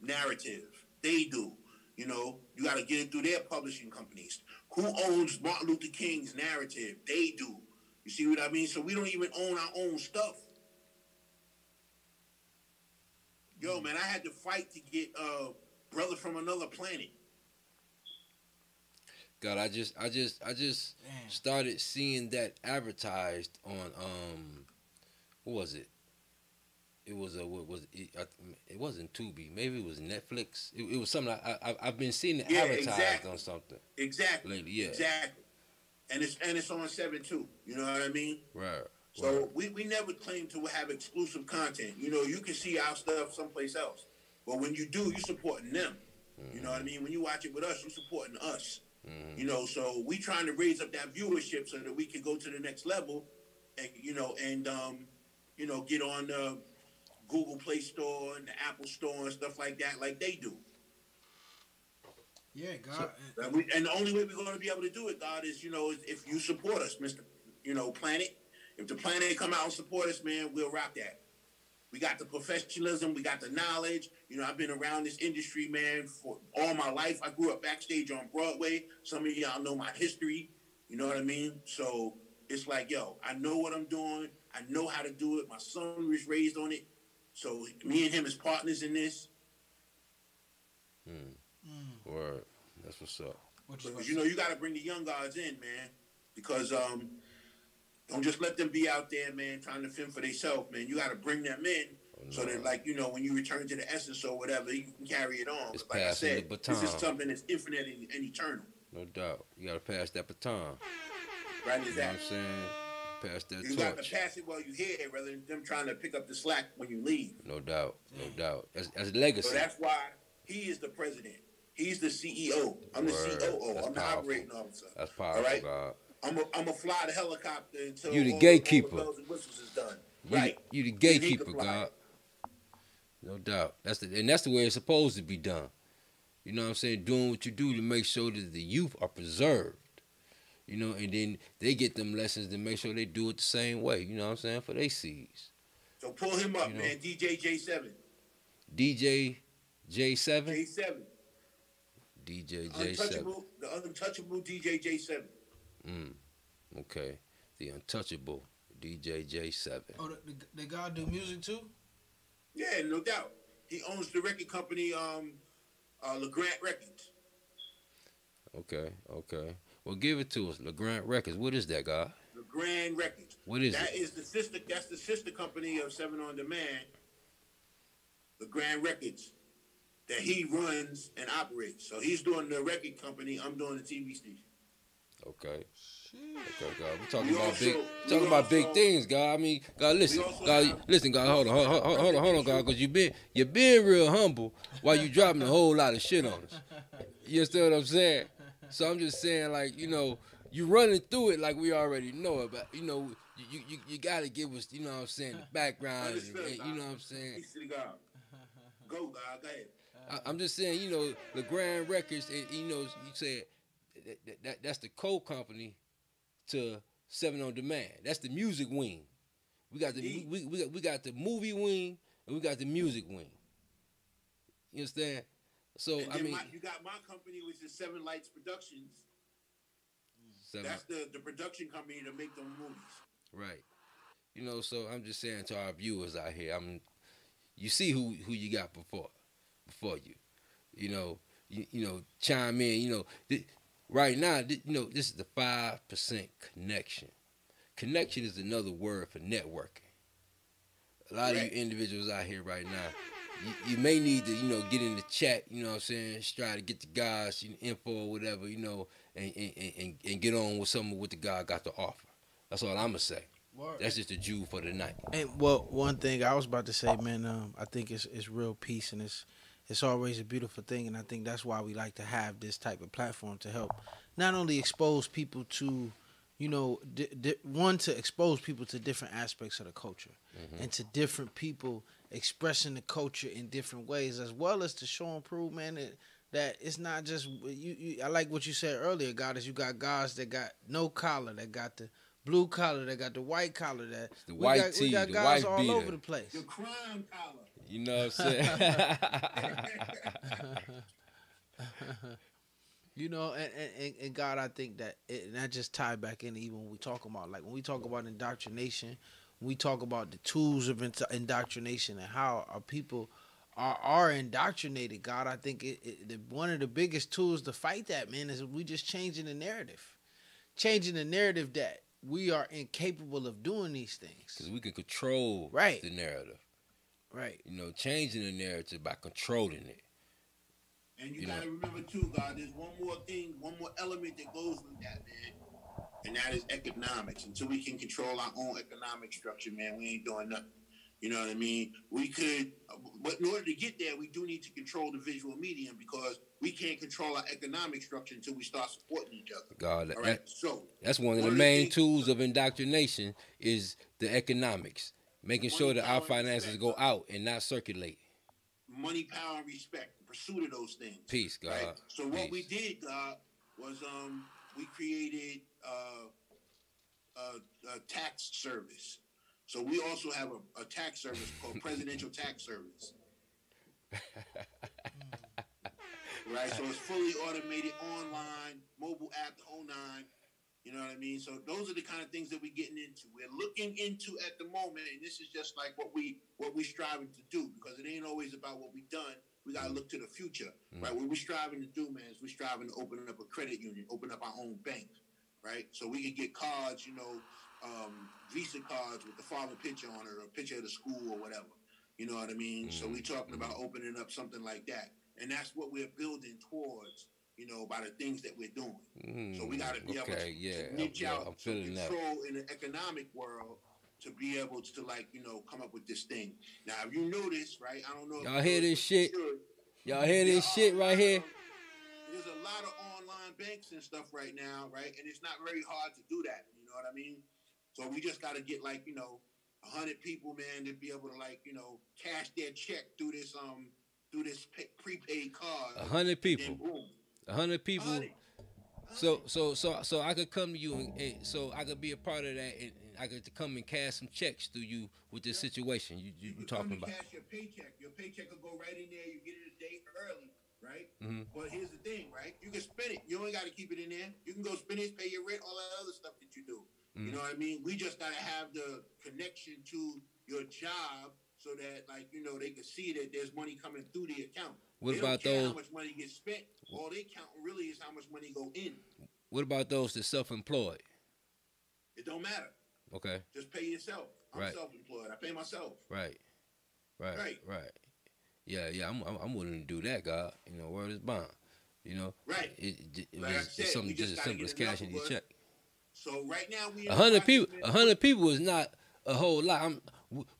narrative? They do. You know, you got to get it through their publishing companies. Who owns Martin Luther King's narrative? They do. You see what I mean? So we don't even own our own stuff. Yo, man, I had to fight to get Brother from Another Planet. God, I just started seeing that advertised on what was it? It was what was it? It wasn't Tubi. Maybe it was Netflix. It was something I've been seeing it advertised on something. Exactly. Lately, yeah. Exactly. And it's on 7 too. You know what I mean? Right. So we never claim to have exclusive content. You know, you can see our stuff someplace else. But when you do, you're supporting them. You know what I mean? When you watch it with us, you're supporting us. You know, so we trying to raise up that viewership so that we can go to the next level and, you know, get on the Google Play Store and the Apple Store and stuff like that, like they do. Yeah, God. And the only way we're going to be able to do it, God, is, you know, if you support us, Mr. You know, Planet. If the Planet come out and support us, man, we'll rock that. We got the professionalism. We got the knowledge. You know, I've been around this industry, man, for all my life. I grew up backstage on Broadway. Some of y'all know my history. You know what I mean? So it's like, yo, I know what I'm doing. I know how to do it. My son was raised on it. So me and him as partners in this. Word. That's what's up. Because, you know, you got to bring the young guys in, man. Because don't just let them be out there, man, trying to fend for themselves, man. You got to bring them in so that, like, you know, when you return to the essence or whatever, you can carry it on. It's like I passing said, the baton. this is something that's infinite and eternal. No doubt. You got to pass that baton. Right, You know what I'm saying? Pass that you got to pass it while you're here rather than them trying to pick up the slack when you leave. No doubt. No doubt. That's legacy. So that's why he is the president. He's the CEO. I'm the COO. That's I'm the powerful. operating officer. That's powerful, all right? God. I'm gonna fly the helicopter until You the all gatekeeper. the bells and whistles is done. You the gatekeeper, God. No doubt. That's the way it's supposed to be done. You know what I'm saying? Doing what you do to make sure that the youth are preserved. You know, and then they get them lessons to make sure they do it the same way. You know what I'm saying? For their seeds. So pull him up, man. DJ J7. DJ J7? J7. DJ J7. The untouchable DJ J7. Okay. The untouchable DJ J7. Oh, the guy do music too? Yeah, no doubt. He owns the record company, LeGrand Records. Okay. Well, give it to us. LeGrand Records. What is that, guy? LeGrand Records. What is that? it? That's the sister company of 7 On Demand. LeGrand Records. that he runs and operates. So he's doing the record company. I'm doing the TV station. Okay. Okay, God. We talking about big things, God. I mean, God, listen, God. Hold on, God, because you been real humble while you dropping a whole lot of shit on us. You understand what I'm saying? So I'm just saying, like, you know, you running through it like we already know it, but you know, you gotta give us, you know what I'm saying, the background, and you know what I'm saying. Peace to the God. Go, God. Go ahead. I'm just saying, you know, the Grand Records, and you know, you said that's the co-company to 7 on Demand. That's the music wing. We got the we got the movie wing, and we got the music wing. You understand? So And I mean, you got my company, which is 7 Lights Productions. Seven, That's the production company to make them movies. right. You know, so I'm just saying to our viewers out here, you see who you got before you. You know, chime in. You know, right now, you know, this is the 5% connection. Connection is another word for networking. A lot of you individuals out here right now, you may need to, you know, get in the chat, you know what I'm saying, try to get the guys, info or whatever, you know, and get on with something what the guy got to offer. That's all I'm going to say. That's just a Jew for the night. And well, one thing I was about to say, man, I think it's real peace, and it's always a beautiful thing, and I think that's why we like to have this type of platform to help not only expose people to, you know, one, to expose people to different aspects of the culture, and to different people expressing the culture in different ways, as well as to show and prove, man, that it's not just you. I like what you said earlier, God, is you got guys that got no collar, that got the blue collar, that got the white collar, that the white tee, we got the guys white all beater. over the place. The crime collar. You know what I'm saying? You know, and God, I think that and that just tied back in even when we talk about, like, when we talk about indoctrination, when we talk about the tools of indoctrination and how our people are indoctrinated. God, I think one of the biggest tools to fight that, man, is we just changing the narrative that we are incapable of doing these things. Because we can control the narrative. Right. You know, changing the narrative by controlling it. And you gotta remember too, God, there's one more thing, one more element that goes with that, man. And that is economics. Until we can control our own economic structure, man, we ain't doing nothing. You know what I mean? We could, but in order to get there, we do need to control the visual medium, because we can't control our economic structure until we start supporting each other. God, all right? So that's one of the main tools of indoctrination is the economics, making sure that our finances go out and not circulate. Money, power, and respect, the pursuit of those things. Peace, God. Right? So what we did, God, was we created a tax service. So we also have a tax service called Presidential Tax Service. Right? So it's fully automated, online, mobile app, the whole nine. You know what I mean? So those are the kind of things that we're getting into. We're looking into at the moment, and this is just like what we striving to do, because it ain't always about what we've done. We gotta look to the future, right? What we're striving to do, man, is we're striving to open up a credit union, open up our own bank, right? So we can get cards, you know, Visa cards with the father picture on it, or a picture of the school or whatever. You know what I mean? So we're talking about opening up something like that, and that's what we're building towards. You know, by the things that we're doing. So we got to be able to niche out some control in the economic world to be able to, like, you know, come up with this thing. Now, if you notice, right, I don't know if y'all hear this shit. Y'all hear this shit right here? There's a lot of online banks and stuff right now, right? And it's not very hard to do that. You know what I mean? So we just got to get, like, you know, 100 people, man, to be able to, like, you know, cash their check through this prepaid card. 100 people. 100 people. 100. So I could come to you and so I could be a part of that, and I could come and cash some checks through you with this situation you talking about. Cash your paycheck. Your paycheck will go right in there. You get it a day early, right? But here's the thing, right? You can spend it. You only got to keep it in there. You can go spend it, pay your rent, all that other stuff that you do. You know what I mean? We just got to have the connection to your job, so that, like, you know, they can see that there's money coming through the account. What about those? How much money gets spent? All they count really is how much money go in. What about those that self-employed? It don't matter. Okay. Just pay yourself. I'm self-employed. I pay myself. Right. Yeah, I'm willing to do that, God. You know, word is bond. You know, Right. Like I it's said, something we just just as gotta simple get as enough cashing of your us. check. So right now we in A the hundred process, people, man. 100 people is not a whole lot.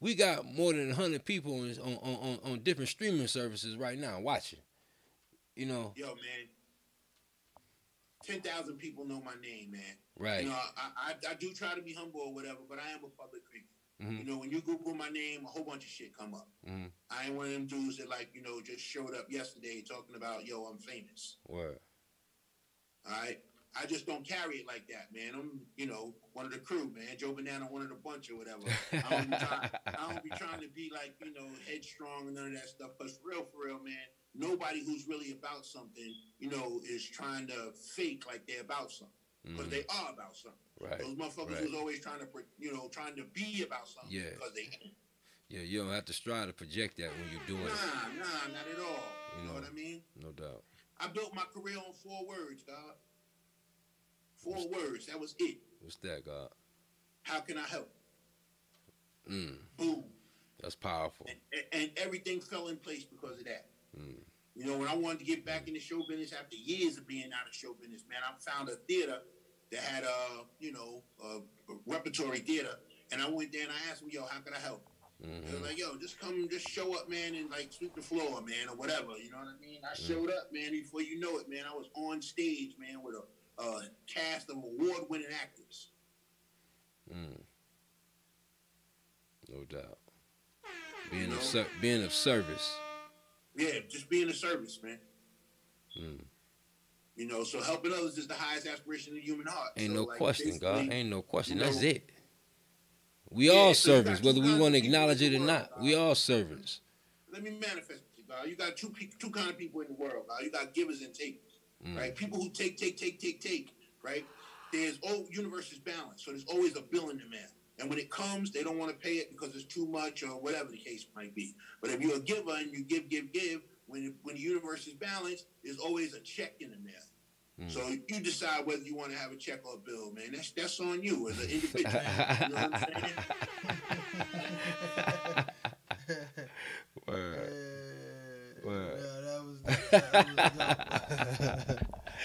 We got more than 100 people on different streaming services right now watching. You know, Yo, man, 10,000 people know my name, man. right? You know, I do try to be humble or whatever, but I am a public figure. Mm-hmm. You know, when you Google my name, a whole bunch of shit come up. Mm-hmm. I ain't one of them dudes that, like, you know, just showed up yesterday talking about, yo, I'm famous. Word. All right? I just don't carry it like that, man. I'm, you know, one of the crew, man. Joe Banana, one of the bunch or whatever. I don't be trying to be like, you know, headstrong and none of that stuff. Because for real, man, nobody who's really about something, you know, is trying to fake like they're about something. Because they are about something. Right. Those motherfuckers who's always trying to, you know, trying to be about something because they ain't. Yeah, you don't have to strive to project that when you're doing it. Nah, not at all. You know what I mean? No doubt. I built my career on 4 words, God. 4 words. That was it. What's that, God? How can I help? Boom. That's powerful. And everything fell in place because of that. You know, when I wanted to get back into show business after years of being out of show business, man, I found a theater that had a repertory theater, and I went there and I asked them, yo, how can I help? They were like, yo, just come, just show up, man, and like sweep the floor, man, or whatever. You know what I mean? I showed up, man. Before you know it, man, I was on stage, man, with a cast of award-winning actors. No doubt. Being of service. Yeah, just being of service, man. You know, so helping others is the highest aspiration of the human heart. Ain't so, no like, question, God. Ain't no question. You know, that's it. We all so servants, whether we want to acknowledge it or not. We all servants. Let me manifest it, God. You got two kind of people in the world, God. You got givers and takers, right? People who take, right? There's universe is balanced, so there's always a bill in the mail. And when it comes, they don't want to pay it because it's too much or whatever the case might be. But if you're a giver and you give, when the universe is balanced, there's always a check in the mail. So you decide whether you want to have a check or a bill, man. That's on you as an individual. You know what I'm saying? Word.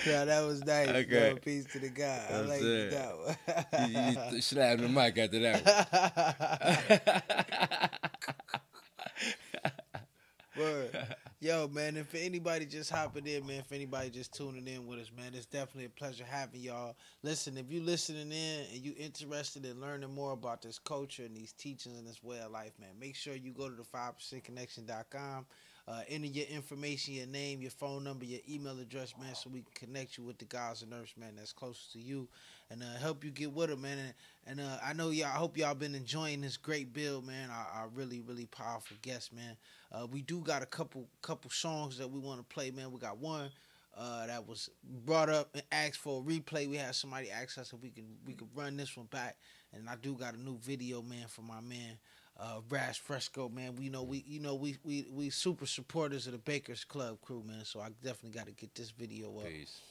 Yeah, that was nice. Okay. Yo, peace to the guy. I like that one. You slapped the mic after that one. Word. Yo, man, and for anybody just hopping in, man, for anybody just tuning in with us, man, it's definitely a pleasure having y'all. Listen, if you listening in and you interested in learning more about this culture and these teachings and this way of life, man, make sure you go to the 5%connection.com. Enter your information, your name, your phone number, your email address, man, so we can connect you with the guys and nurse, man, that's closest to you, and help you get with them, man. And I know y'all. I hope y'all been enjoying this great build, man. Our really, really powerful guest, man. We do got a couple songs that we want to play, man. We got one that was brought up and asked for a replay. We had somebody ask us if we could run this one back, and I do got a new video, man, from my man. Brass Fresco, man. We super supporters of the Bakers Club crew, man. So I definitely got to get this video up. Peace.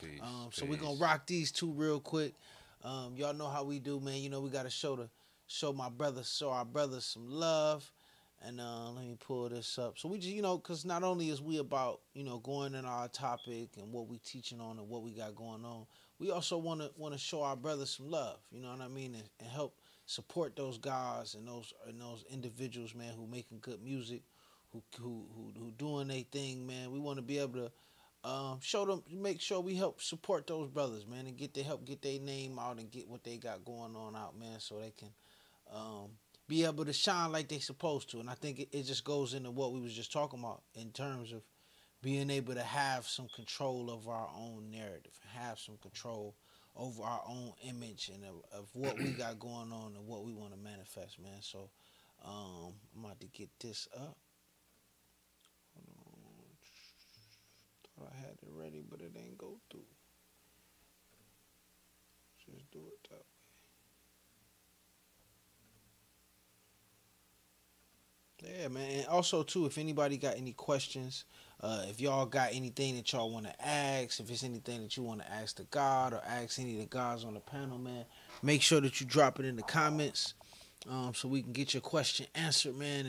So we're gonna rock these two real quick. Y'all know how we do, man. You know we gotta show our brothers some love. And let me pull this up. So we just, because not only is we about, going in our topic and what we teaching on and what we got going on, we also want to show our brothers some love. You know what I mean, and help support those guys and those individuals, man, who making good music, who doing their thing, man. We want to be able to show them, make sure we help support those brothers, man, and get their name out and get what they got going on out, man, so they can be able to shine like they supposed to. And I think it just goes into what we was just talking about in terms of being able to have some control of our own narrative, have some control over our own image and of what we got going on and what we want to manifest, man. So I'm about to get this up. Hold on. Thought I had it ready, but it ain't go through. Just do it that way. Yeah, man. And also, too, if anybody got any questions, if y'all got anything that y'all want to ask, if it's anything that you want to ask the God or ask any of the guys on the panel, man, make sure that you drop it in the comments. so we can get your question answered, man,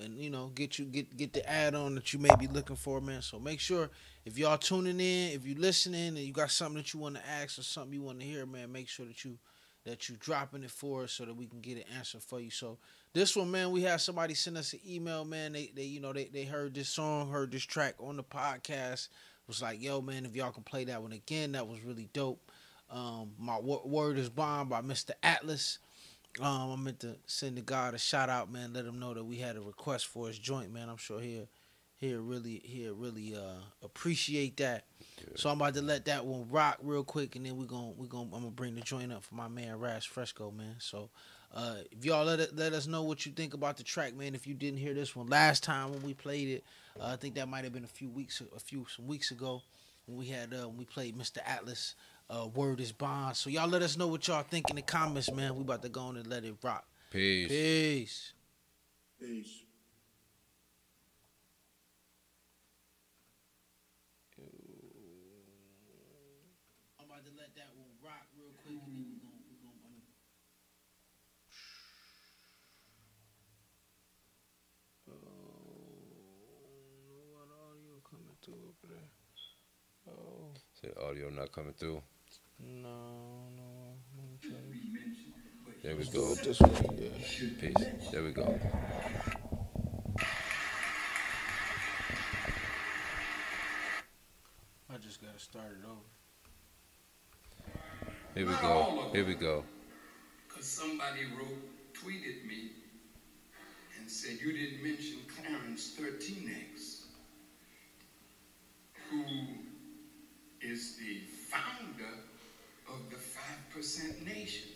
and you know get the add on that you may be looking for, man. So make sure if y'all tuning in, if you listening, and you got something that you want to ask or something you want to hear, man, make sure that you dropping it for us so that we can get an answer for you. So this one, man, we had somebody send us an email, man. They heard this song, heard this track on the podcast. Was like, yo, man, if y'all can play that one again, that was really dope. My word is bond by Mr. Atlas. I meant to send the God a shout out, man. Let him know that we had a request for his joint, man. I'm sure he'll really appreciate that. Yeah. So I'm about to let that one rock real quick, and then I'm gonna bring the joint up for my man Raz Fresco, man. So if y'all let us know what you think about the track, man. If you didn't hear this one last time when we played it, I think that might have been some weeks ago when we played Mr. Atlas. Word is bond. So y'all let us know what y'all think in the comments, man. We about to go on and let it rock. Peace. Peace. I'm about to let that one rock real quick, and then we gonna what audio coming through over there? Oh. Is the audio not coming through? No. There we go. This way, yeah. Peace. There we go. I just gotta start it over. Here we go. Because somebody tweeted me and said you didn't mention Clarence 13X, who is the founder of the 5% Nation.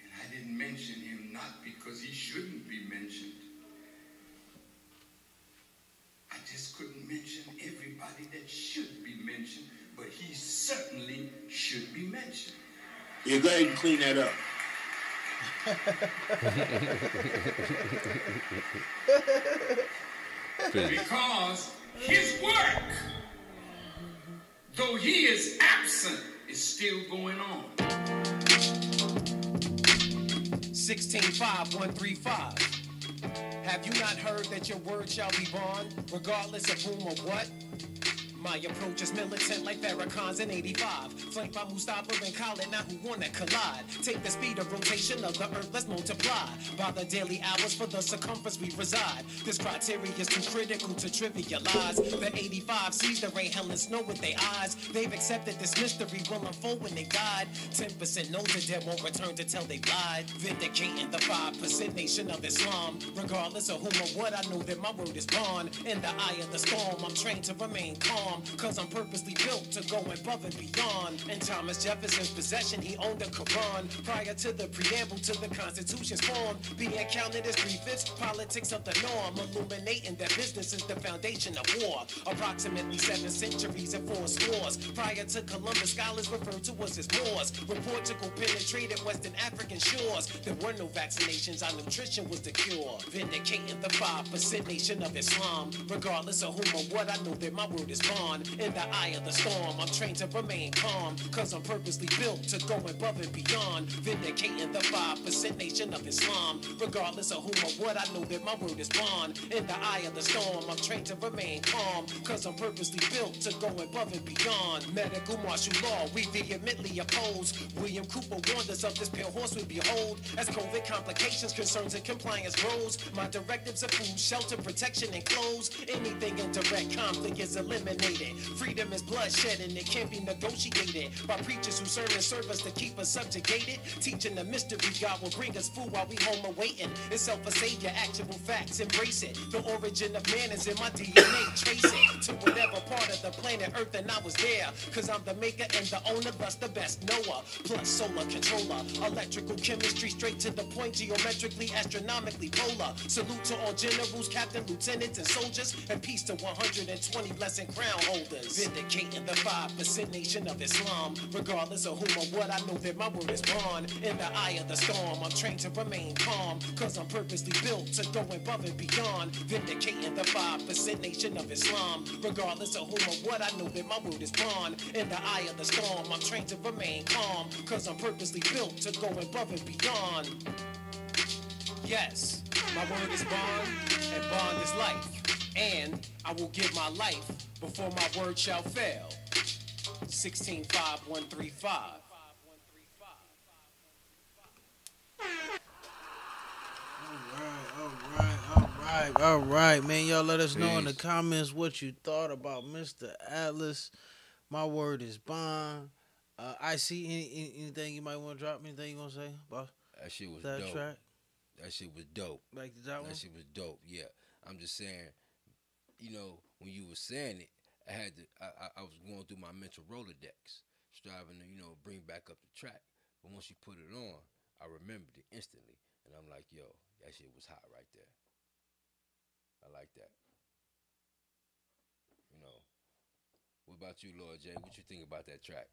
And I didn't mention him not because he shouldn't be mentioned. I just couldn't mention everybody that should be mentioned, but he certainly should be mentioned. Yeah, go ahead and clean that up. Because his work, though he is absent, is still going on. 165135. Have you not heard that your word shall be bond, regardless of whom or what? My approach is militant like Farrakhan's in 85. Flanked by Mustafa and Khalid, now who wanna collide? Take the speed of rotation of the earth, let's multiply by the daily hours for the circumference we reside. This criteria is too critical to trivialize. The 85 sees the rain, hell and snow with their eyes. They've accepted this mystery will unfold when they guide. 10% know the dead won't return to tell they lied. Vindicating the 5% nation of Islam. Regardless of whom or what, I know that my word is bond. In the eye of the storm, I'm trained to remain calm. Cause I'm purposely built to go above and beyond. In Thomas Jefferson's possession, he owned the Quran. Prior to the preamble to the Constitution's form, being counted as 3/5 politics of the norm. Illuminating that business is the foundation of war. Approximately 7 centuries and 4 scores. Prior to Columbus, scholars referred to us as Moors. When Portugal penetrated Western African shores, there were no vaccinations, our nutrition was the cure. Vindicating the 5% nation of Islam. Regardless of whom or what, I know that my word is bond. In the eye of the storm, I'm trained to remain calm. Cause I'm purposely built to go above and beyond. Vindicating the 5% nation of Islam. Regardless of whom or what, I know that my word is bond. In the eye of the storm, I'm trained to remain calm. Cause I'm purposely built to go above and beyond. Medical martial law, we vehemently oppose. William Cooper warned us of this pale horse we behold. As COVID complications, concerns, and compliance rose, my directives of food, shelter, protection, and clothes. Anything in direct conflict is eliminated. Freedom is bloodshed and it can't be negotiated by preachers who serve and serve us to keep us subjugated. Teaching the mystery God will bring us food while we home awaiting. It's self a savior, actual facts, embrace it. The origin of man is in my DNA, trace it to whatever part of the planet Earth, and I was there. Cause I'm the maker and the owner, thus the best knower. Plus solar controller, electrical chemistry straight to the point, geometrically, astronomically polar. Salute to all generals, captain, lieutenants, and soldiers, and peace to 120 blessed crown holders. Vindicating the 5% nation of Islam. Regardless of whom or what, I know that my word is bond. In the eye of the storm, I'm trained to remain calm. Cause I'm purposely built to go above and beyond. Vindicating the 5% nation of Islam. Regardless of whom or what, I know that my word is bond. In the eye of the storm, I'm trained to remain calm. Cause I'm purposely built to go above and beyond. Yes, my word is bond, and bond is life. And I will give my life before my word shall fail. 165135. All right, man. Y'all let us know in the Peace. comments what you thought about Mr. Atlas. My word is bond. I see anything you might want to drop. Anything you want to say about That shit was that dope. track? That shit was dope. Like that one? That shit was dope. Yeah. I'm just saying, when you were saying it, I was going through my mental Rolodex, striving to, bring back up the track. But once you put it on, I remembered it instantly. And I'm like, yo, that shit was hot right there. I like that. You know. What about you, Lord J? What you think about that track?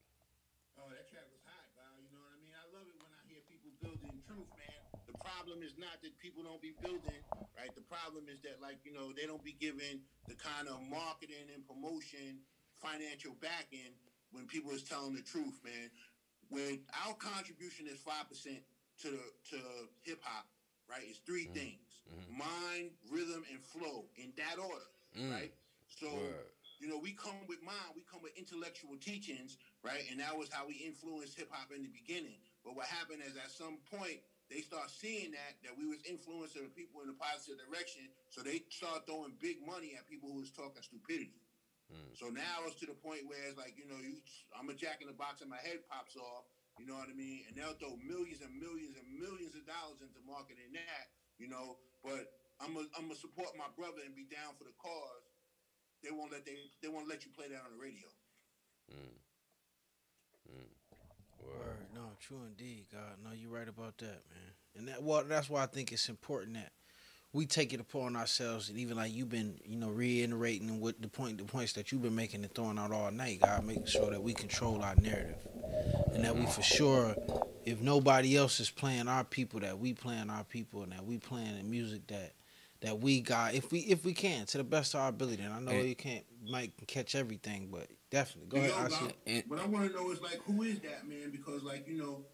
Oh, that track was hot, Val. You know what I mean? I love it when I hear people building truth, man. The problem is not that people don't be building, right? The problem is that, like, they don't be giving the kind of marketing and promotion, financial backing when people is telling the truth, man. When our contribution is 5% to hip hop, right? It's three things: mind, rhythm, and flow in that order, right? So. Word. We come with mind, we come with intellectual teachings, right? And that was how we influenced hip hop in the beginning. But what happened is at some point they start seeing that we was influencing the people in a positive direction, so they start throwing big money at people who was talking stupidity. So now it's to the point where it's like, I'm a jack in the box and my head pops off, you know what I mean? And they'll throw millions and millions and millions of dollars into marketing that, but I'm gonna support my brother and be down for the cause. They won't let you play that on the radio. Word. No, true indeed, God. No, you're right about that, man. And that's why I think it's important that we take it upon ourselves, and even like you've been, reiterating what the points that you've been making and throwing out all night, God, making sure that we control our narrative, and that we for sure, if nobody else is playing our people, that we playing our people, and that we playing the music that we got, if we can, to the best of our ability. And I know you might catch everything, but definitely go ahead. What I want to know is, like, who is that, man? Because, like, you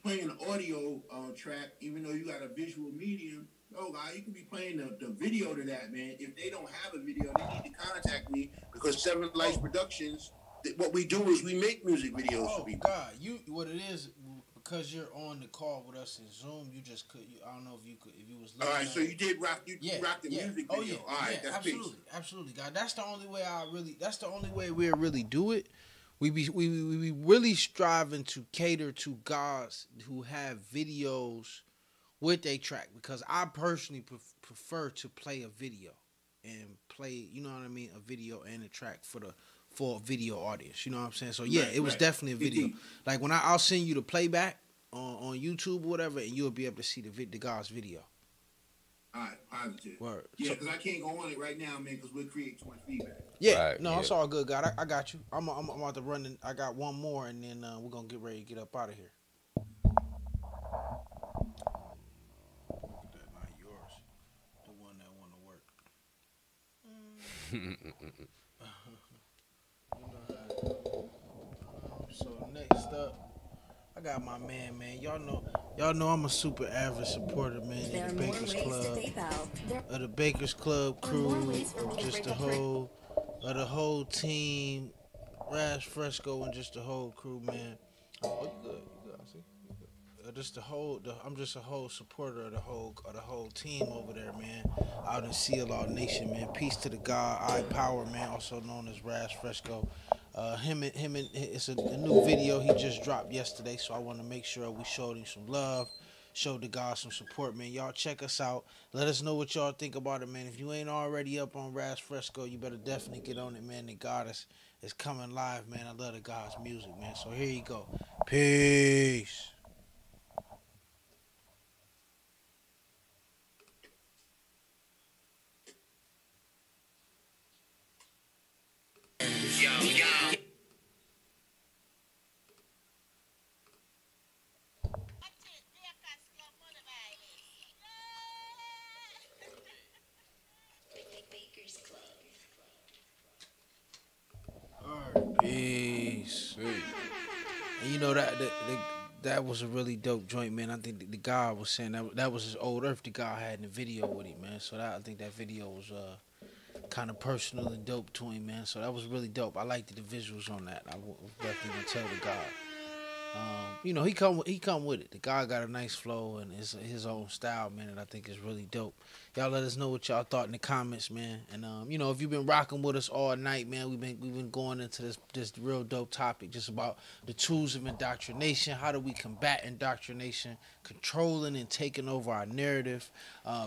playing an audio track, even though you got a visual medium. No, God, you can be playing the video to that, man. If they don't have a video, they need to contact me, because Seven Lights Productions, what we do is we make music videos for people. God, what it is, because you're on the call with us in Zoom, you just could. I don't know if you was. All right, so you did rock. You rocked the music video. Oh yeah, all right, that's absolutely, peace. Absolutely, God. That's the only way That's the only way we really do it. We be really striving to cater to guys who have videos with a track, because I personally prefer to play a video and play, a video and a track for a video audience. You know what I'm saying? So yeah, it was definitely a video. Like when I'll send you the playback on YouTube or whatever, and you'll be able to see the guy's video. All right, positive. Word. Yeah, because I can't go on it right now, man, because we'll create too much feedback. Yeah, right, it's all good, God. I got you. I'm about to run. I got one more, and then we're gonna get ready to get up out of here. So next up, I got my man. Y'all know I'm a super avid supporter, man, of the Bakers Club, of the Bakers Club crew, of just the whole team, Raz Fresco, and just the whole crew, man. Oh, you good? I see. I'm just a whole supporter of the whole team over there, man. Out in CLR Nation, man. Peace to the God, I Power, man, also known as Raz Fresco. It's a new video he just dropped yesterday, so I want to make sure we showed him some love, showed the God some support, man. Y'all check us out. Let us know what y'all think about it, man. If you ain't already up on Raz Fresco, you better definitely get on it, man. The God is coming live, man. I love the God's music, man. So here you go. Peace. Peace. And you know that That was a really dope joint, man. I think the guy was saying that was his old Earth the guy had in the video with him, man. So I think that video was kind of personal and dope to him, man. So that was really dope. I liked the visuals on that. I was definitely gonna tell the guy. You know, he come with it. The guy got a nice flow and his own style, man, and I think it's really dope. Y'all let us know what y'all thought in the comments, man. And you know, if you've been rocking with us all night, man, we've been going into this real dope topic just about the tools of indoctrination. How do we combat indoctrination, controlling and taking over our narrative,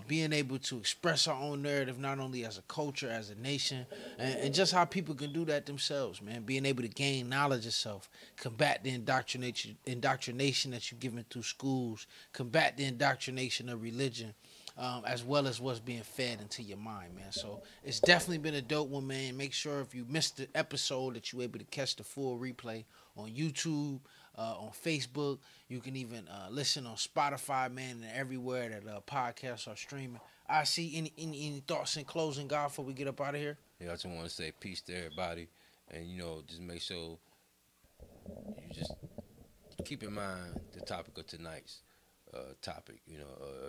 being able to express our own narrative not only as a culture, as a nation, and just how people can do that themselves, man. Being able to gain knowledge of self, combat the indoctrination that you're given through schools, combat the indoctrination of religion, as well as what's being fed into your mind, man. So it's definitely been a dope one, man. Make sure if you missed the episode that you're able to catch the full replay on YouTube, on Facebook. You can even listen on Spotify, man, and everywhere that podcasts are streaming. I see any thoughts in closing, God, before we get up out of here? Yeah, I just want to say peace to everybody, and you know, just make sure you just keep in mind the topic of tonight's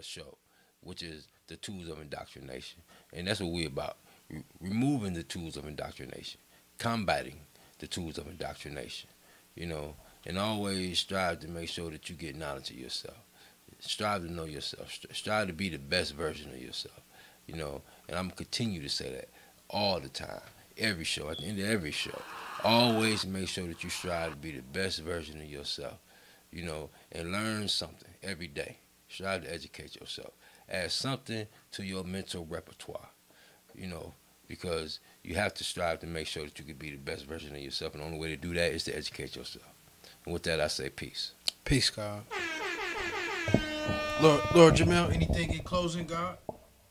show, which is the tools of indoctrination. And that's what we're about, removing the tools of indoctrination, combating the tools of indoctrination, you know, and always strive to make sure that you get knowledge of yourself. Strive to know yourself. Strive to be the best version of yourself, you know, and I'm going to continue to say that all the time, every show, at the end of every show. Always make sure that you strive to be the best version of yourself, you know, and learn something every day. Strive to educate yourself. Add something to your mental repertoire, you know, because you have to strive to make sure that you can be the best version of yourself. And the only way to do that is to educate yourself. And with that, I say peace. Peace, God. Lord Jamel, anything in closing, God?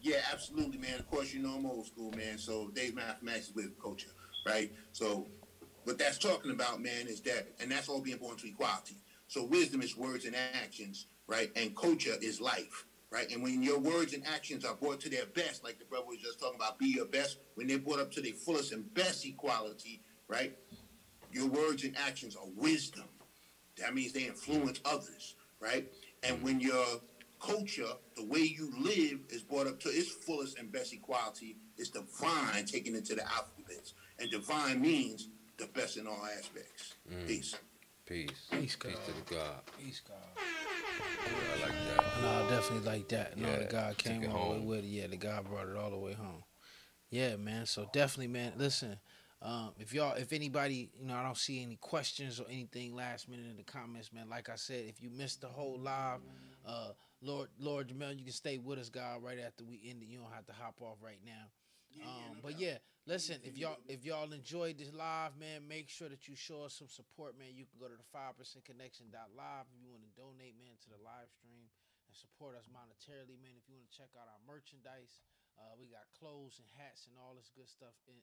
Yeah, absolutely, man. Of course, you know I'm old school, man. So Dave's mathematics is with culture, right? So what that's talking about, man, is that, and that's all being born to equality. So wisdom is words and actions, right? And culture is life, right? And when your words and actions are brought to their best, like the brother was just talking about, be your best, when they're brought up to their fullest and best equality, right? Your words and actions are wisdom. That means they influence others, right? And when your culture, the way you live, is brought up to its fullest and best equality, it's divine taken into the alphabets. And divine means the best in all aspects. Peace. Peace. Peace, God. Peace to the God. Peace, God. I like that. No, I definitely like that. No, Yeah, the God came took it all the way home. with it. Yeah, the God brought it all the way home. Yeah, man. So definitely, man. Listen, if anybody, you know, I don't see any questions or anything last minute in the comments, man. Like I said, if you missed the whole live, Lord Jamel, you can stay with us, God, right after we end it. You don't have to hop off right now. But yeah, listen, if y'all enjoyed this live, man, make sure that you show us some support, man. You can go to the 5%connection.live if you want to donate, man, to the live stream and support us monetarily, man. If you want to check out our merchandise, we got clothes and hats and all this good stuff in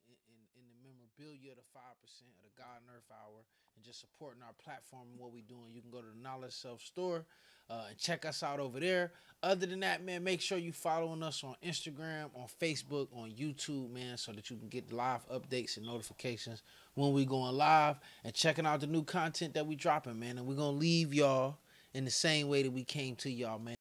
the memorabilia of the 5% of the God and Earth Hour, and just supporting our platform and what we doing. You can go to the Knowledge Self Store and check us out over there. Other than that, man, make sure you following us on Instagram, on Facebook, on YouTube, man, so that you can get live updates and notifications when we going live, and checking out the new content that we dropping, man. And we're going to leave y'all in the same way that we came to y'all, man.